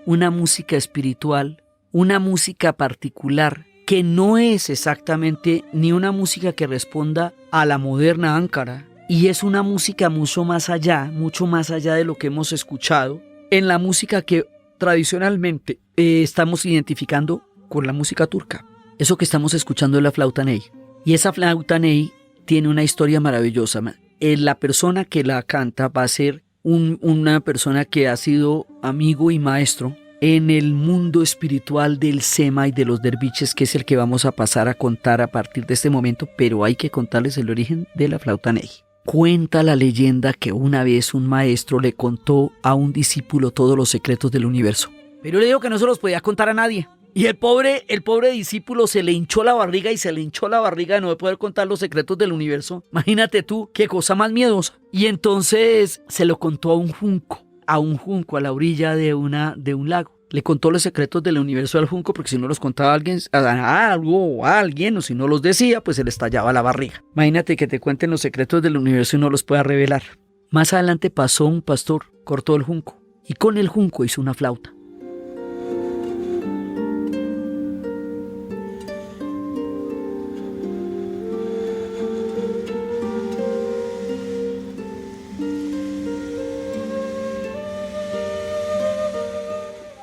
Speaker 1: una música espiritual, una música particular que no es exactamente ni una música que responda a la moderna Ankara, y es una música mucho más allá de lo que hemos escuchado en la música que tradicionalmente estamos identificando con la música turca. Eso que estamos escuchando es la flauta ney. Y esa flauta ney tiene una historia maravillosa. La persona que la canta va a ser una persona que ha sido amigo y maestro en el mundo espiritual del Sema y de los derviches, que es el que vamos a pasar a contar a partir de este momento, pero hay que contarles el origen de la flauta ney. Cuenta la leyenda que una vez un maestro le contó a un discípulo todos los secretos del universo. Pero le digo que no se los podía contar a nadie. Y el pobre discípulo se le hinchó la barriga de no poder contar los secretos del universo. Imagínate tú, qué cosa más miedosa. Y entonces se lo contó a un junco a la orilla de un lago. Le contó los secretos del universo al junco, porque si no los contaba a alguien, o si no los decía, pues se le estallaba la barriga. Imagínate que te cuenten los secretos del universo y no los pueda revelar. Más adelante pasó un pastor, cortó el junco y con el junco hizo una flauta.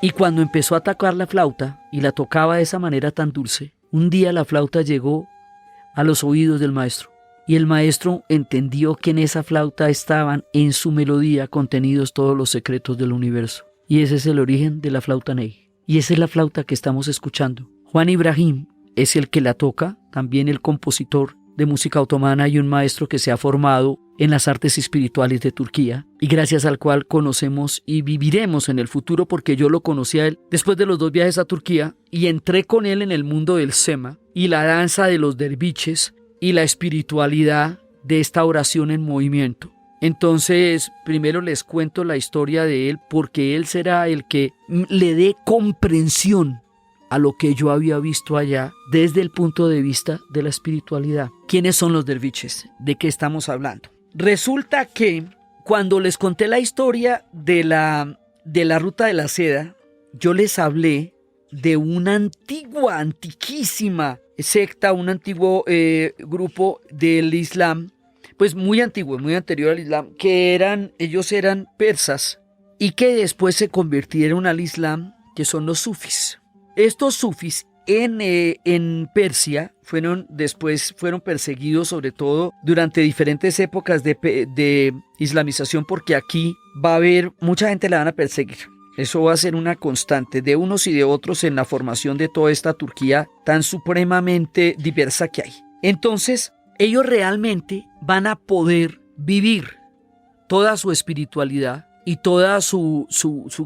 Speaker 1: Y cuando empezó a tocar la flauta y la tocaba de esa manera tan dulce, un día la flauta llegó a los oídos del maestro, y el maestro entendió que en esa flauta estaban en su melodía contenidos todos los secretos del universo. Y ese es el origen de la flauta ney. Y esa es la flauta que estamos escuchando. Juan Ibrahim es el que la toca, también el compositor de música otomana y un maestro que se ha formado en las artes espirituales de Turquía, y gracias al cual conocemos y viviremos en el futuro, porque yo lo conocí a él después de los 2 viajes a Turquía y entré con él en el mundo del Sema y la danza de los derviches y la espiritualidad de esta oración en movimiento. Entonces, primero les cuento la historia de él, porque él será el que le dé comprensión a lo que yo había visto allá desde el punto de vista de la espiritualidad. ¿Quiénes son los derviches? ¿De qué estamos hablando? Resulta que cuando les conté la historia de la ruta de la seda, yo les hablé de una antiquísima secta, un antiguo grupo del Islam, pues muy antiguo, muy anterior al Islam, que ellos eran persas y que después se convirtieron al Islam, que son los sufis. Estos sufis en Persia después fueron perseguidos, sobre todo durante diferentes épocas de islamización, porque aquí va a haber, mucha gente la van a perseguir. Eso va a ser una constante de unos y de otros en la formación de toda esta Turquía tan supremamente diversa que hay. Entonces, ellos realmente van a poder vivir toda su espiritualidad y toda su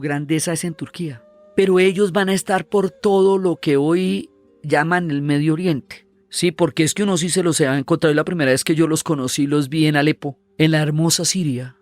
Speaker 1: grandeza es en Turquía. Pero ellos van a estar por todo lo que hoy llaman el Medio Oriente. Sí, porque es que uno sí se los va a encontrar. La primera vez que yo los conocí, los vi en Alepo, en la hermosa Siria,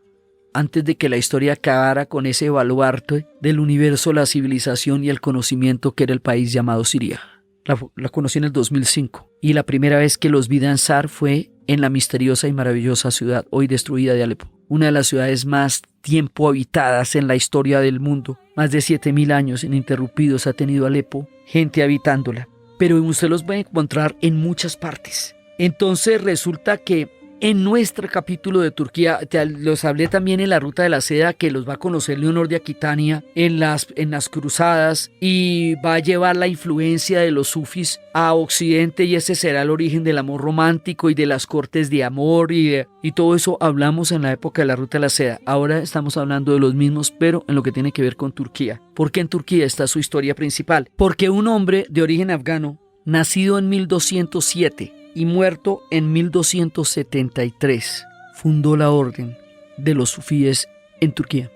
Speaker 1: antes de que la historia acabara con ese baluarte del universo, la civilización y el conocimiento que era el país llamado Siria. La conocí en el 2005 y la primera vez que los vi danzar fue en la misteriosa y maravillosa ciudad hoy destruida de Alepo. Una de las ciudades más tiempo habitadas en la historia del mundo. Más de 7.000 años ininterrumpidos ha tenido Alepo, gente habitándola. Pero usted los va a encontrar en muchas partes. Entonces resulta que en nuestro capítulo de Turquía, los hablé también en la Ruta de la Seda, que los va a conocer Leonor de Aquitania en las cruzadas, y va a llevar la influencia de los sufis a Occidente, y ese será el origen del amor romántico y de las cortes de amor y todo eso hablamos en la época de la Ruta de la Seda. Ahora estamos hablando de los mismos, pero en lo que tiene que ver con Turquía. Porque en Turquía está su historia principal. Porque un hombre de origen afgano, nacido en 1207, y muerto en 1273, fundó la orden de los sufíes en Turquía.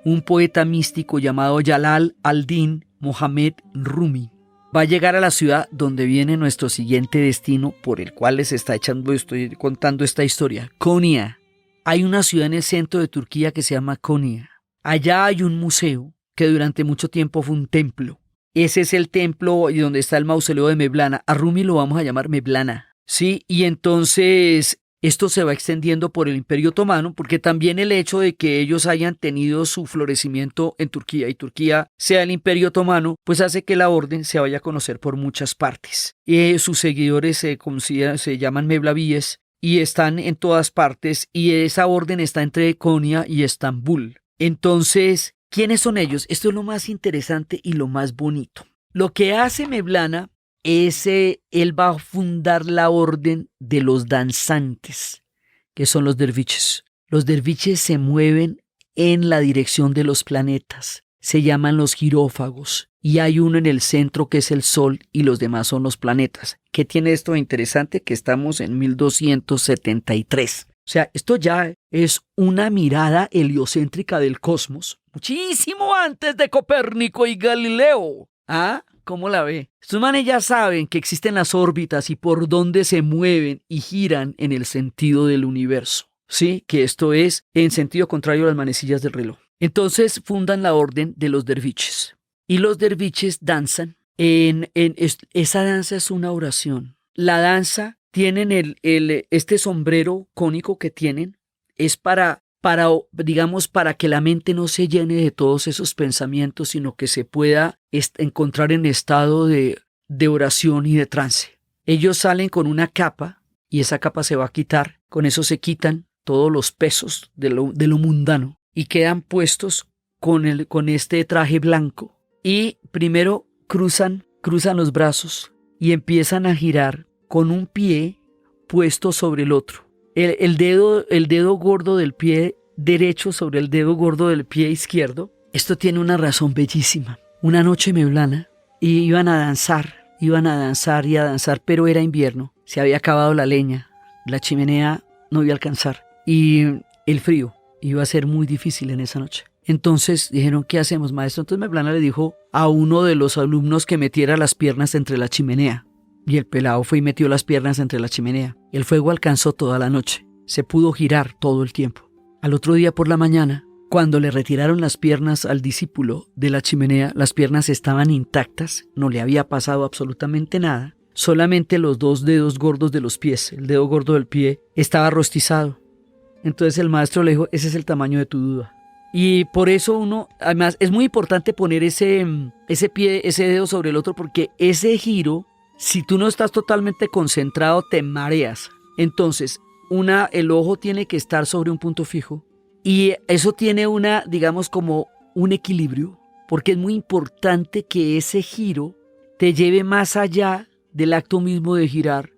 Speaker 1: Un poeta místico llamado Jalal al-Din Mohammed Rumi va a llegar a la ciudad donde viene nuestro siguiente destino, por el cual estoy contando esta historia, Konya. Hay una ciudad en el centro de Turquía que se llama Konya. Allá hay un museo que durante mucho tiempo fue un templo. Ese es el templo y donde está el mausoleo de Mevlana. A Rumi lo vamos a llamar Mevlana. Sí, y entonces esto se va extendiendo por el Imperio Otomano, porque también el hecho de que ellos hayan tenido su florecimiento en Turquía y Turquía sea el Imperio Otomano, pues hace que la orden se vaya a conocer por muchas partes. Sus seguidores se llaman Mevlavíes y están en todas partes, y esa orden está entre Konya y Estambul. Entonces, ¿quiénes son ellos? Esto es lo más interesante y lo más bonito. Lo que hace Mevlana él va a fundar la orden de los danzantes, que son los derviches. Los derviches se mueven en la dirección de los planetas, se llaman los girófagos, y hay uno en el centro que es el Sol y los demás son los planetas. ¿Qué tiene esto de interesante? Que estamos en 1273. O sea, esto ya es una mirada heliocéntrica del cosmos, muchísimo antes de Copérnico y Galileo. ¿Ah? ¿Cómo la ve? Estos manes ya saben que existen las órbitas y por dónde se mueven y giran en el sentido del universo. Sí, que esto es en sentido contrario a las manecillas del reloj. Entonces fundan la orden de los derviches. Y los derviches danzan. Esa danza es una oración. La danza, tienen este sombrero cónico que tienen, es para que la mente no se llene de todos esos pensamientos, sino que se pueda encontrar en estado de oración y de trance. Ellos salen con una capa y esa capa se va a quitar. Con eso se quitan todos los pesos de lo mundano y quedan puestos con este traje blanco. Y primero cruzan los brazos y empiezan a girar con un pie puesto sobre el otro. El dedo gordo del pie derecho sobre el dedo gordo del pie izquierdo. Esto tiene una razón bellísima. Una noche Mevlana y iban a danzar y a danzar, pero era invierno. Se había acabado la leña, la chimenea no iba a alcanzar y el frío iba a ser muy difícil en esa noche. Entonces dijeron, ¿qué hacemos, maestro? Entonces Mevlana le dijo a uno de los alumnos que metiera las piernas entre la chimenea. Y el pelado fue y metió las piernas entre la chimenea. El fuego alcanzó toda la noche. Se pudo girar todo el tiempo. Al otro día por la mañana, cuando le retiraron las piernas al discípulo de la chimenea, las piernas estaban intactas, no le había pasado absolutamente nada. Solamente los dos dedos gordos de los pies, el dedo gordo del pie, estaba rostizado. Entonces el maestro le dijo, ese es el tamaño de tu duda. Y por eso además es muy importante poner ese dedo sobre el otro, porque ese giro, si tú no estás totalmente concentrado, te mareas. Entonces, el ojo tiene que estar sobre un punto fijo y eso tiene digamos como un equilibrio, porque es muy importante que ese giro te lleve más allá del acto mismo de girar,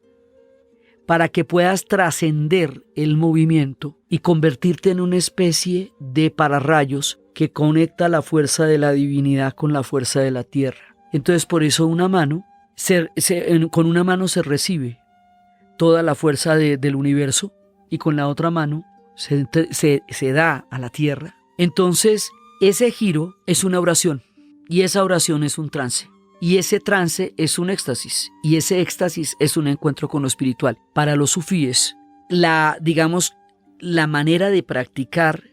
Speaker 1: para que puedas trascender el movimiento y convertirte en una especie de pararrayos que conecta la fuerza de la divinidad con la fuerza de la tierra. Entonces por eso con una mano se recibe toda la fuerza del universo y con la otra mano se da a la tierra. Entonces ese giro es una oración y esa oración es un trance. Y ese trance es un éxtasis, y ese éxtasis es un encuentro con lo espiritual. Para los sufíes, la manera de practicar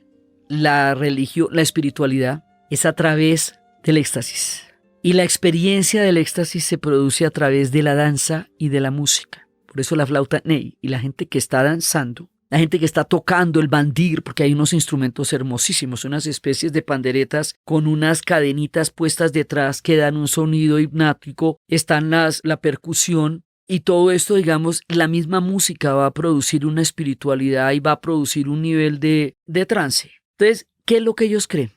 Speaker 1: la religión, la espiritualidad, es a través del éxtasis. Y la experiencia del éxtasis se produce a través de la danza y de la música. Por eso la flauta ney y la gente que está danzando, la gente que está tocando el bandir, porque hay unos instrumentos hermosísimos, unas especies de panderetas con unas cadenitas puestas detrás que dan un sonido hipnótico, están la percusión y todo esto, digamos, la misma música va a producir una espiritualidad y va a producir un nivel de trance. Entonces, ¿qué es lo que ellos creen?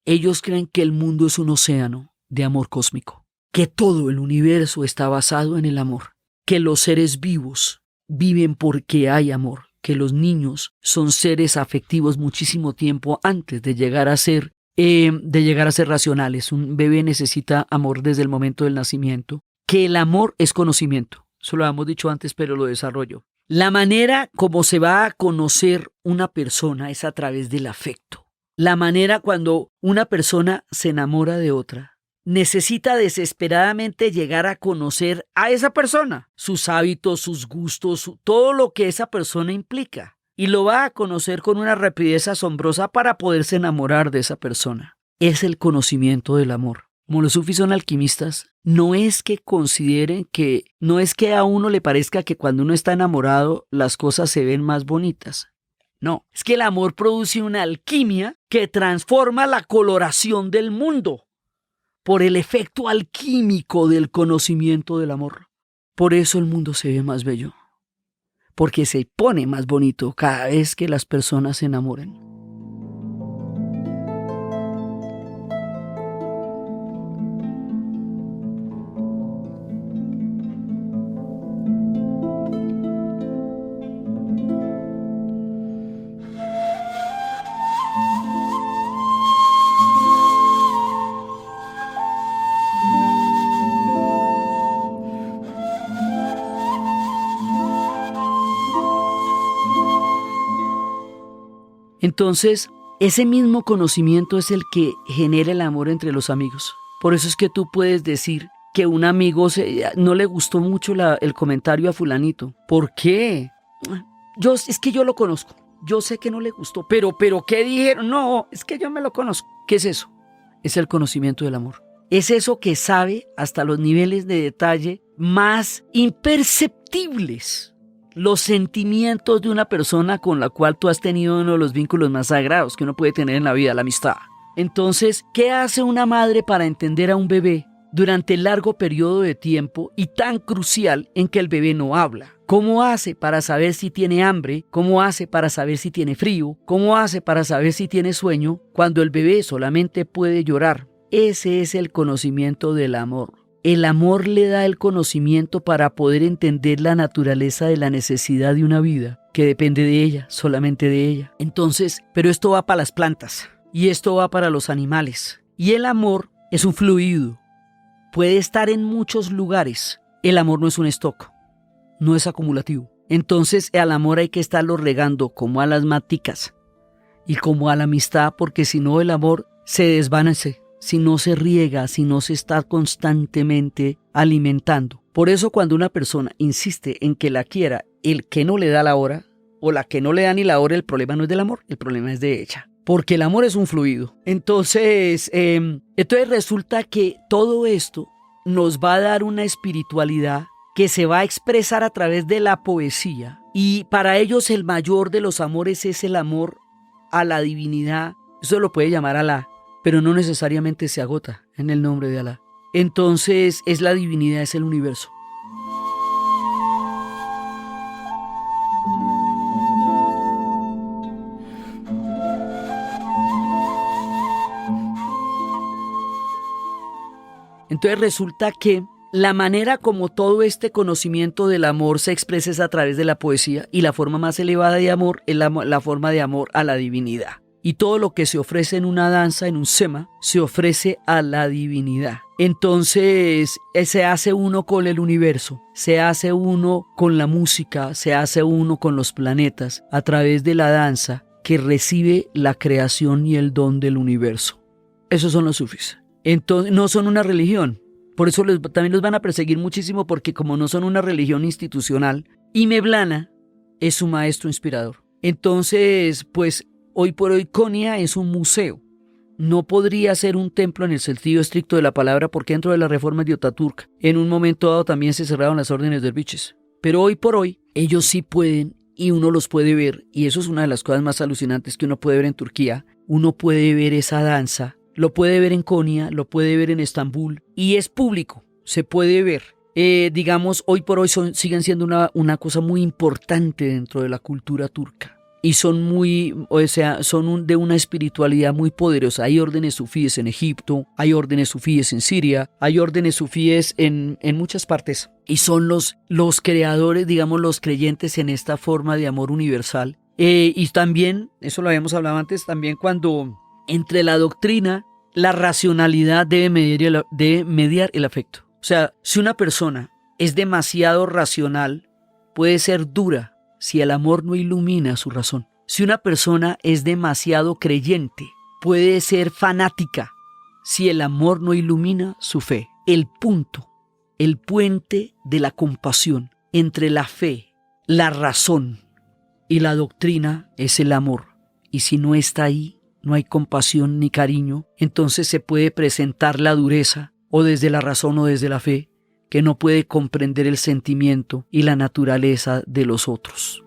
Speaker 1: Ellos creen que el mundo es un océano de amor cósmico, que todo el universo está basado en el amor, que los seres vivos viven porque hay amor, que los niños son seres afectivos muchísimo tiempo antes de llegar a ser racionales. Un bebé necesita amor desde el momento del nacimiento, que el amor es conocimiento. Eso lo hemos dicho antes, pero lo desarrollo. La manera como se va a conocer una persona es a través del afecto. La manera cuando una persona se enamora de otra, necesita desesperadamente llegar a conocer a esa persona, sus hábitos, sus gustos, todo lo que esa persona implica. Y lo va a conocer con una rapidez asombrosa para poderse enamorar de esa persona. Es el conocimiento del amor. Como los sufis son alquimistas, no es que a uno le parezca que cuando uno está enamorado las cosas se ven más bonitas. No, es que el amor produce una alquimia que transforma la coloración del mundo por el efecto alquímico del conocimiento del amor. Por eso el mundo se ve más bello, porque se pone más bonito cada vez que las personas se enamoren. Entonces, ese mismo conocimiento es el que genera el amor entre los amigos. Por eso es que tú puedes decir que un amigo no le gustó mucho el comentario a fulanito. ¿Por qué? Es que yo lo conozco. Yo sé que no le gustó. Pero ¿qué dijeron? No, es que yo me lo conozco. ¿Qué es eso? Es el conocimiento del amor. Es eso que sabe hasta los niveles de detalle más imperceptibles los sentimientos de una persona con la cual tú has tenido uno de los vínculos más sagrados que uno puede tener en la vida, la amistad. Entonces, ¿qué hace una madre para entender a un bebé durante el largo periodo de tiempo y tan crucial en que el bebé no habla? ¿Cómo hace para saber si tiene hambre? ¿Cómo hace para saber si tiene frío? ¿Cómo hace para saber si tiene sueño cuando el bebé solamente puede llorar? Ese es el conocimiento del amor. El amor le da el conocimiento para poder entender la naturaleza de la necesidad de una vida que depende de ella, solamente de ella. Entonces, pero esto va para las plantas y esto va para los animales. Y el amor es un fluido. Puede estar en muchos lugares. El amor no es un stock, no es acumulativo. Entonces, al amor hay que estarlo regando como a las maticas y como a la amistad, porque si no el amor se desvanece. Si no se riega, si no se está constantemente alimentando. Por eso cuando una persona insiste en que la quiera, el que no le da la hora o la que no le da ni la hora, el problema no es del amor, el problema es de ella. Porque el amor es un fluido. Entonces resulta que todo esto nos va a dar una espiritualidad que se va a expresar a través de la poesía. Y para ellos el mayor de los amores es el amor a la divinidad. Eso lo puede llamar Alá, pero no necesariamente se agota en el nombre de Alá. Entonces es la divinidad, es el universo. Entonces resulta que la manera como todo este conocimiento del amor se expresa es a través de la poesía, y la forma más elevada de amor es la forma de amor a la divinidad. Y todo lo que se ofrece en una danza, en un sema, se ofrece a la divinidad. Entonces se hace uno con el universo, se hace uno con la música, se hace uno con los planetas a través de la danza que recibe la creación y el don del universo. Esos son los sufís. Entonces no son una religión. Por eso también los van a perseguir muchísimo, porque como no son una religión institucional, y Mevlana es su maestro inspirador. Entonces, pues hoy por hoy Konya es un museo. No podría ser un templo en el sentido estricto de la palabra, porque dentro de las reformas de Ataturk, en un momento dado también se cerraron las órdenes derviches. Pero hoy por hoy, ellos sí pueden, y uno los puede ver, y eso es una de las cosas más alucinantes que uno puede ver en Turquía. Uno puede ver esa danza, lo puede ver en Konya, lo puede ver en Estambul, y es público, se puede ver. Digamos, hoy por hoy siguen siendo una cosa muy importante dentro de la cultura turca. Y son de una espiritualidad muy poderosa. Hay órdenes sufíes en Egipto, hay órdenes sufíes en Siria, hay órdenes sufíes en muchas partes. Y son los creadores, digamos, los creyentes en esta forma de amor universal. Y también, eso lo habíamos hablado antes, también cuando entre la doctrina, la racionalidad debe mediar el afecto. O sea, si una persona es demasiado racional, puede ser dura si el amor no ilumina su razón. Si una persona es demasiado creyente, puede ser fanática si el amor no ilumina su fe. El punto, el puente de la compasión entre la fe, la razón y la doctrina es el amor. Y si no está ahí, no hay compasión ni cariño, entonces se puede presentar la dureza, o desde la razón o desde la fe, que no puede comprender el sentimiento y la naturaleza de los otros.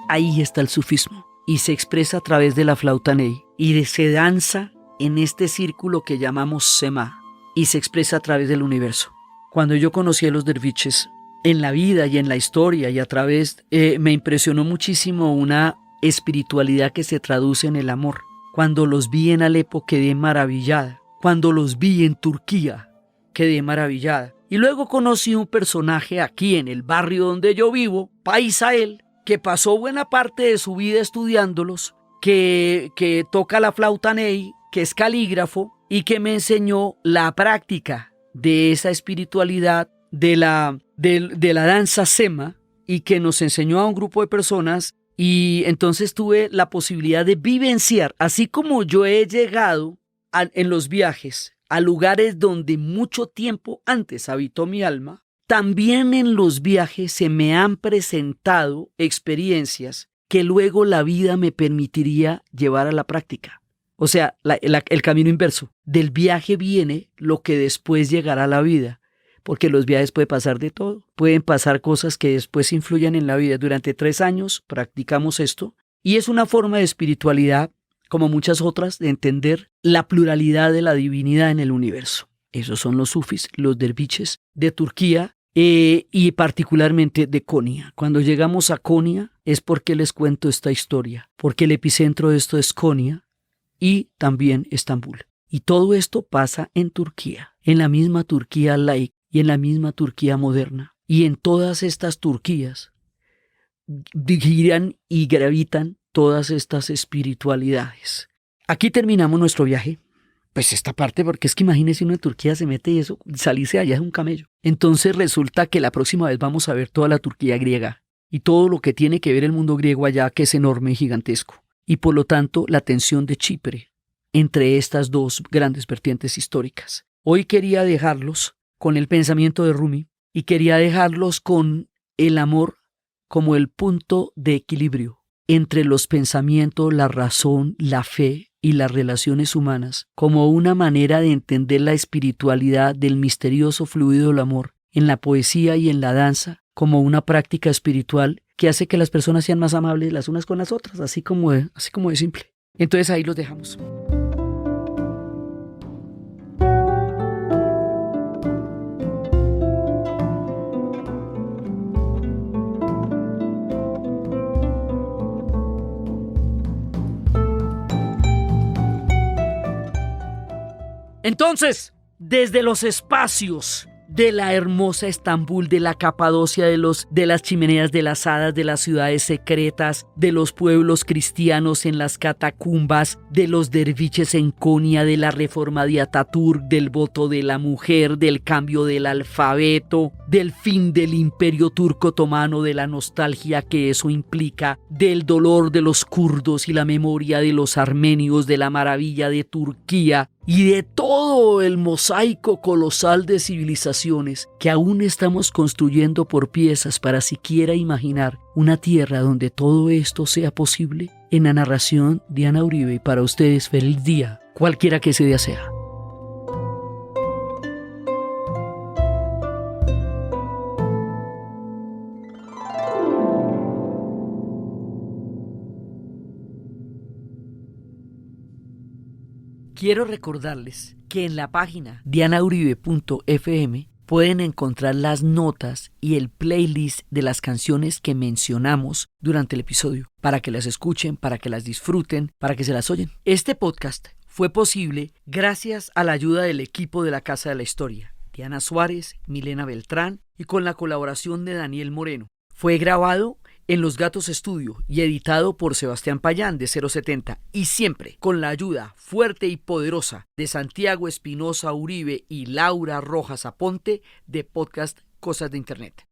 Speaker 1: Ahí está el sufismo, y se expresa a través de la flauta ney, y se danza en este círculo que llamamos sema, y se expresa a través del universo. Cuando yo conocí a los derviches, en la vida y en la historia y a través, me impresionó muchísimo una espiritualidad que se traduce en el amor. Cuando los vi en Alepo quedé maravillada. Cuando los vi en Turquía quedé maravillada. Y luego conocí un personaje aquí en el barrio donde yo vivo, paisa él, que pasó buena parte de su vida estudiándolos, que toca la flauta ney, que es calígrafo y que me enseñó la práctica de esa espiritualidad de la danza sema, y que nos enseñó a un grupo de personas. Y entonces tuve la posibilidad de vivenciar, así como yo he llegado en los viajes a lugares donde mucho tiempo antes habitó mi alma, también en los viajes se me han presentado experiencias que luego la vida me permitiría llevar a la práctica. O sea, el camino inverso. Del viaje viene lo que después llegará a la vida. Porque los viajes puede pasar de todo. Pueden pasar cosas que después influyan en la vida. Durante 3 años practicamos esto. Y es una forma de espiritualidad, como muchas otras, de entender la pluralidad de la divinidad en el universo. Esos son los sufis, los derviches de Turquía y particularmente de Konya. Cuando llegamos a Konya es porque les cuento esta historia. Porque el epicentro de esto es Konya y también Estambul. Y todo esto pasa en Turquía, en la misma Turquía laica y en la misma Turquía moderna. Y en todas estas Turquías giran y gravitan todas estas espiritualidades. Aquí terminamos nuestro viaje. Pues esta parte, porque es que imagínese uno en Turquía se mete y eso, salirse allá es un camello. Entonces resulta que la próxima vez vamos a ver toda la Turquía griega y todo lo que tiene que ver el mundo griego allá, que es enorme y gigantesco. Y por lo tanto la tensión de Chipre entre estas dos grandes vertientes históricas. Hoy quería dejarlos con el pensamiento de Rumi y quería dejarlos con el amor como el punto de equilibrio entre los pensamientos, la razón, la fe y las relaciones humanas, como una manera de entender la espiritualidad del misterioso fluido del amor en la poesía y en la danza, como una práctica espiritual que hace que las personas sean más amables las unas con las otras, así como de simple. Entonces ahí los dejamos. Entonces, desde los espacios de la hermosa Estambul, de la Capadocia, de las chimeneas de las hadas, de las ciudades secretas, de los pueblos cristianos en las catacumbas, de los derviches en Konya, de la reforma de Atatürk, del voto de la mujer, del cambio del alfabeto, del fin del imperio turco otomano, de la nostalgia que eso implica, del dolor de los kurdos y la memoria de los armenios, de la maravilla de Turquía, y de todo el mosaico colosal de civilizaciones que aún estamos construyendo por piezas para siquiera imaginar una tierra donde todo esto sea posible. En la narración, Diana Uribe, y para ustedes feliz día, cualquiera que ese día sea. Quiero recordarles que en la página dianauribe.fm pueden encontrar las notas y el playlist de las canciones que mencionamos durante el episodio, para que las escuchen, para que las disfruten, para que se las oyen. Este podcast fue posible gracias a la ayuda del equipo de la Casa de la Historia, Diana Suárez, Milena Beltrán, y con la colaboración de Daniel Moreno. Fue grabado en Los Gatos Estudio y editado por Sebastián Payán de 070, y siempre con la ayuda fuerte y poderosa de Santiago Espinosa Uribe y Laura Rojas Aponte de Podcast Cosas de Internet.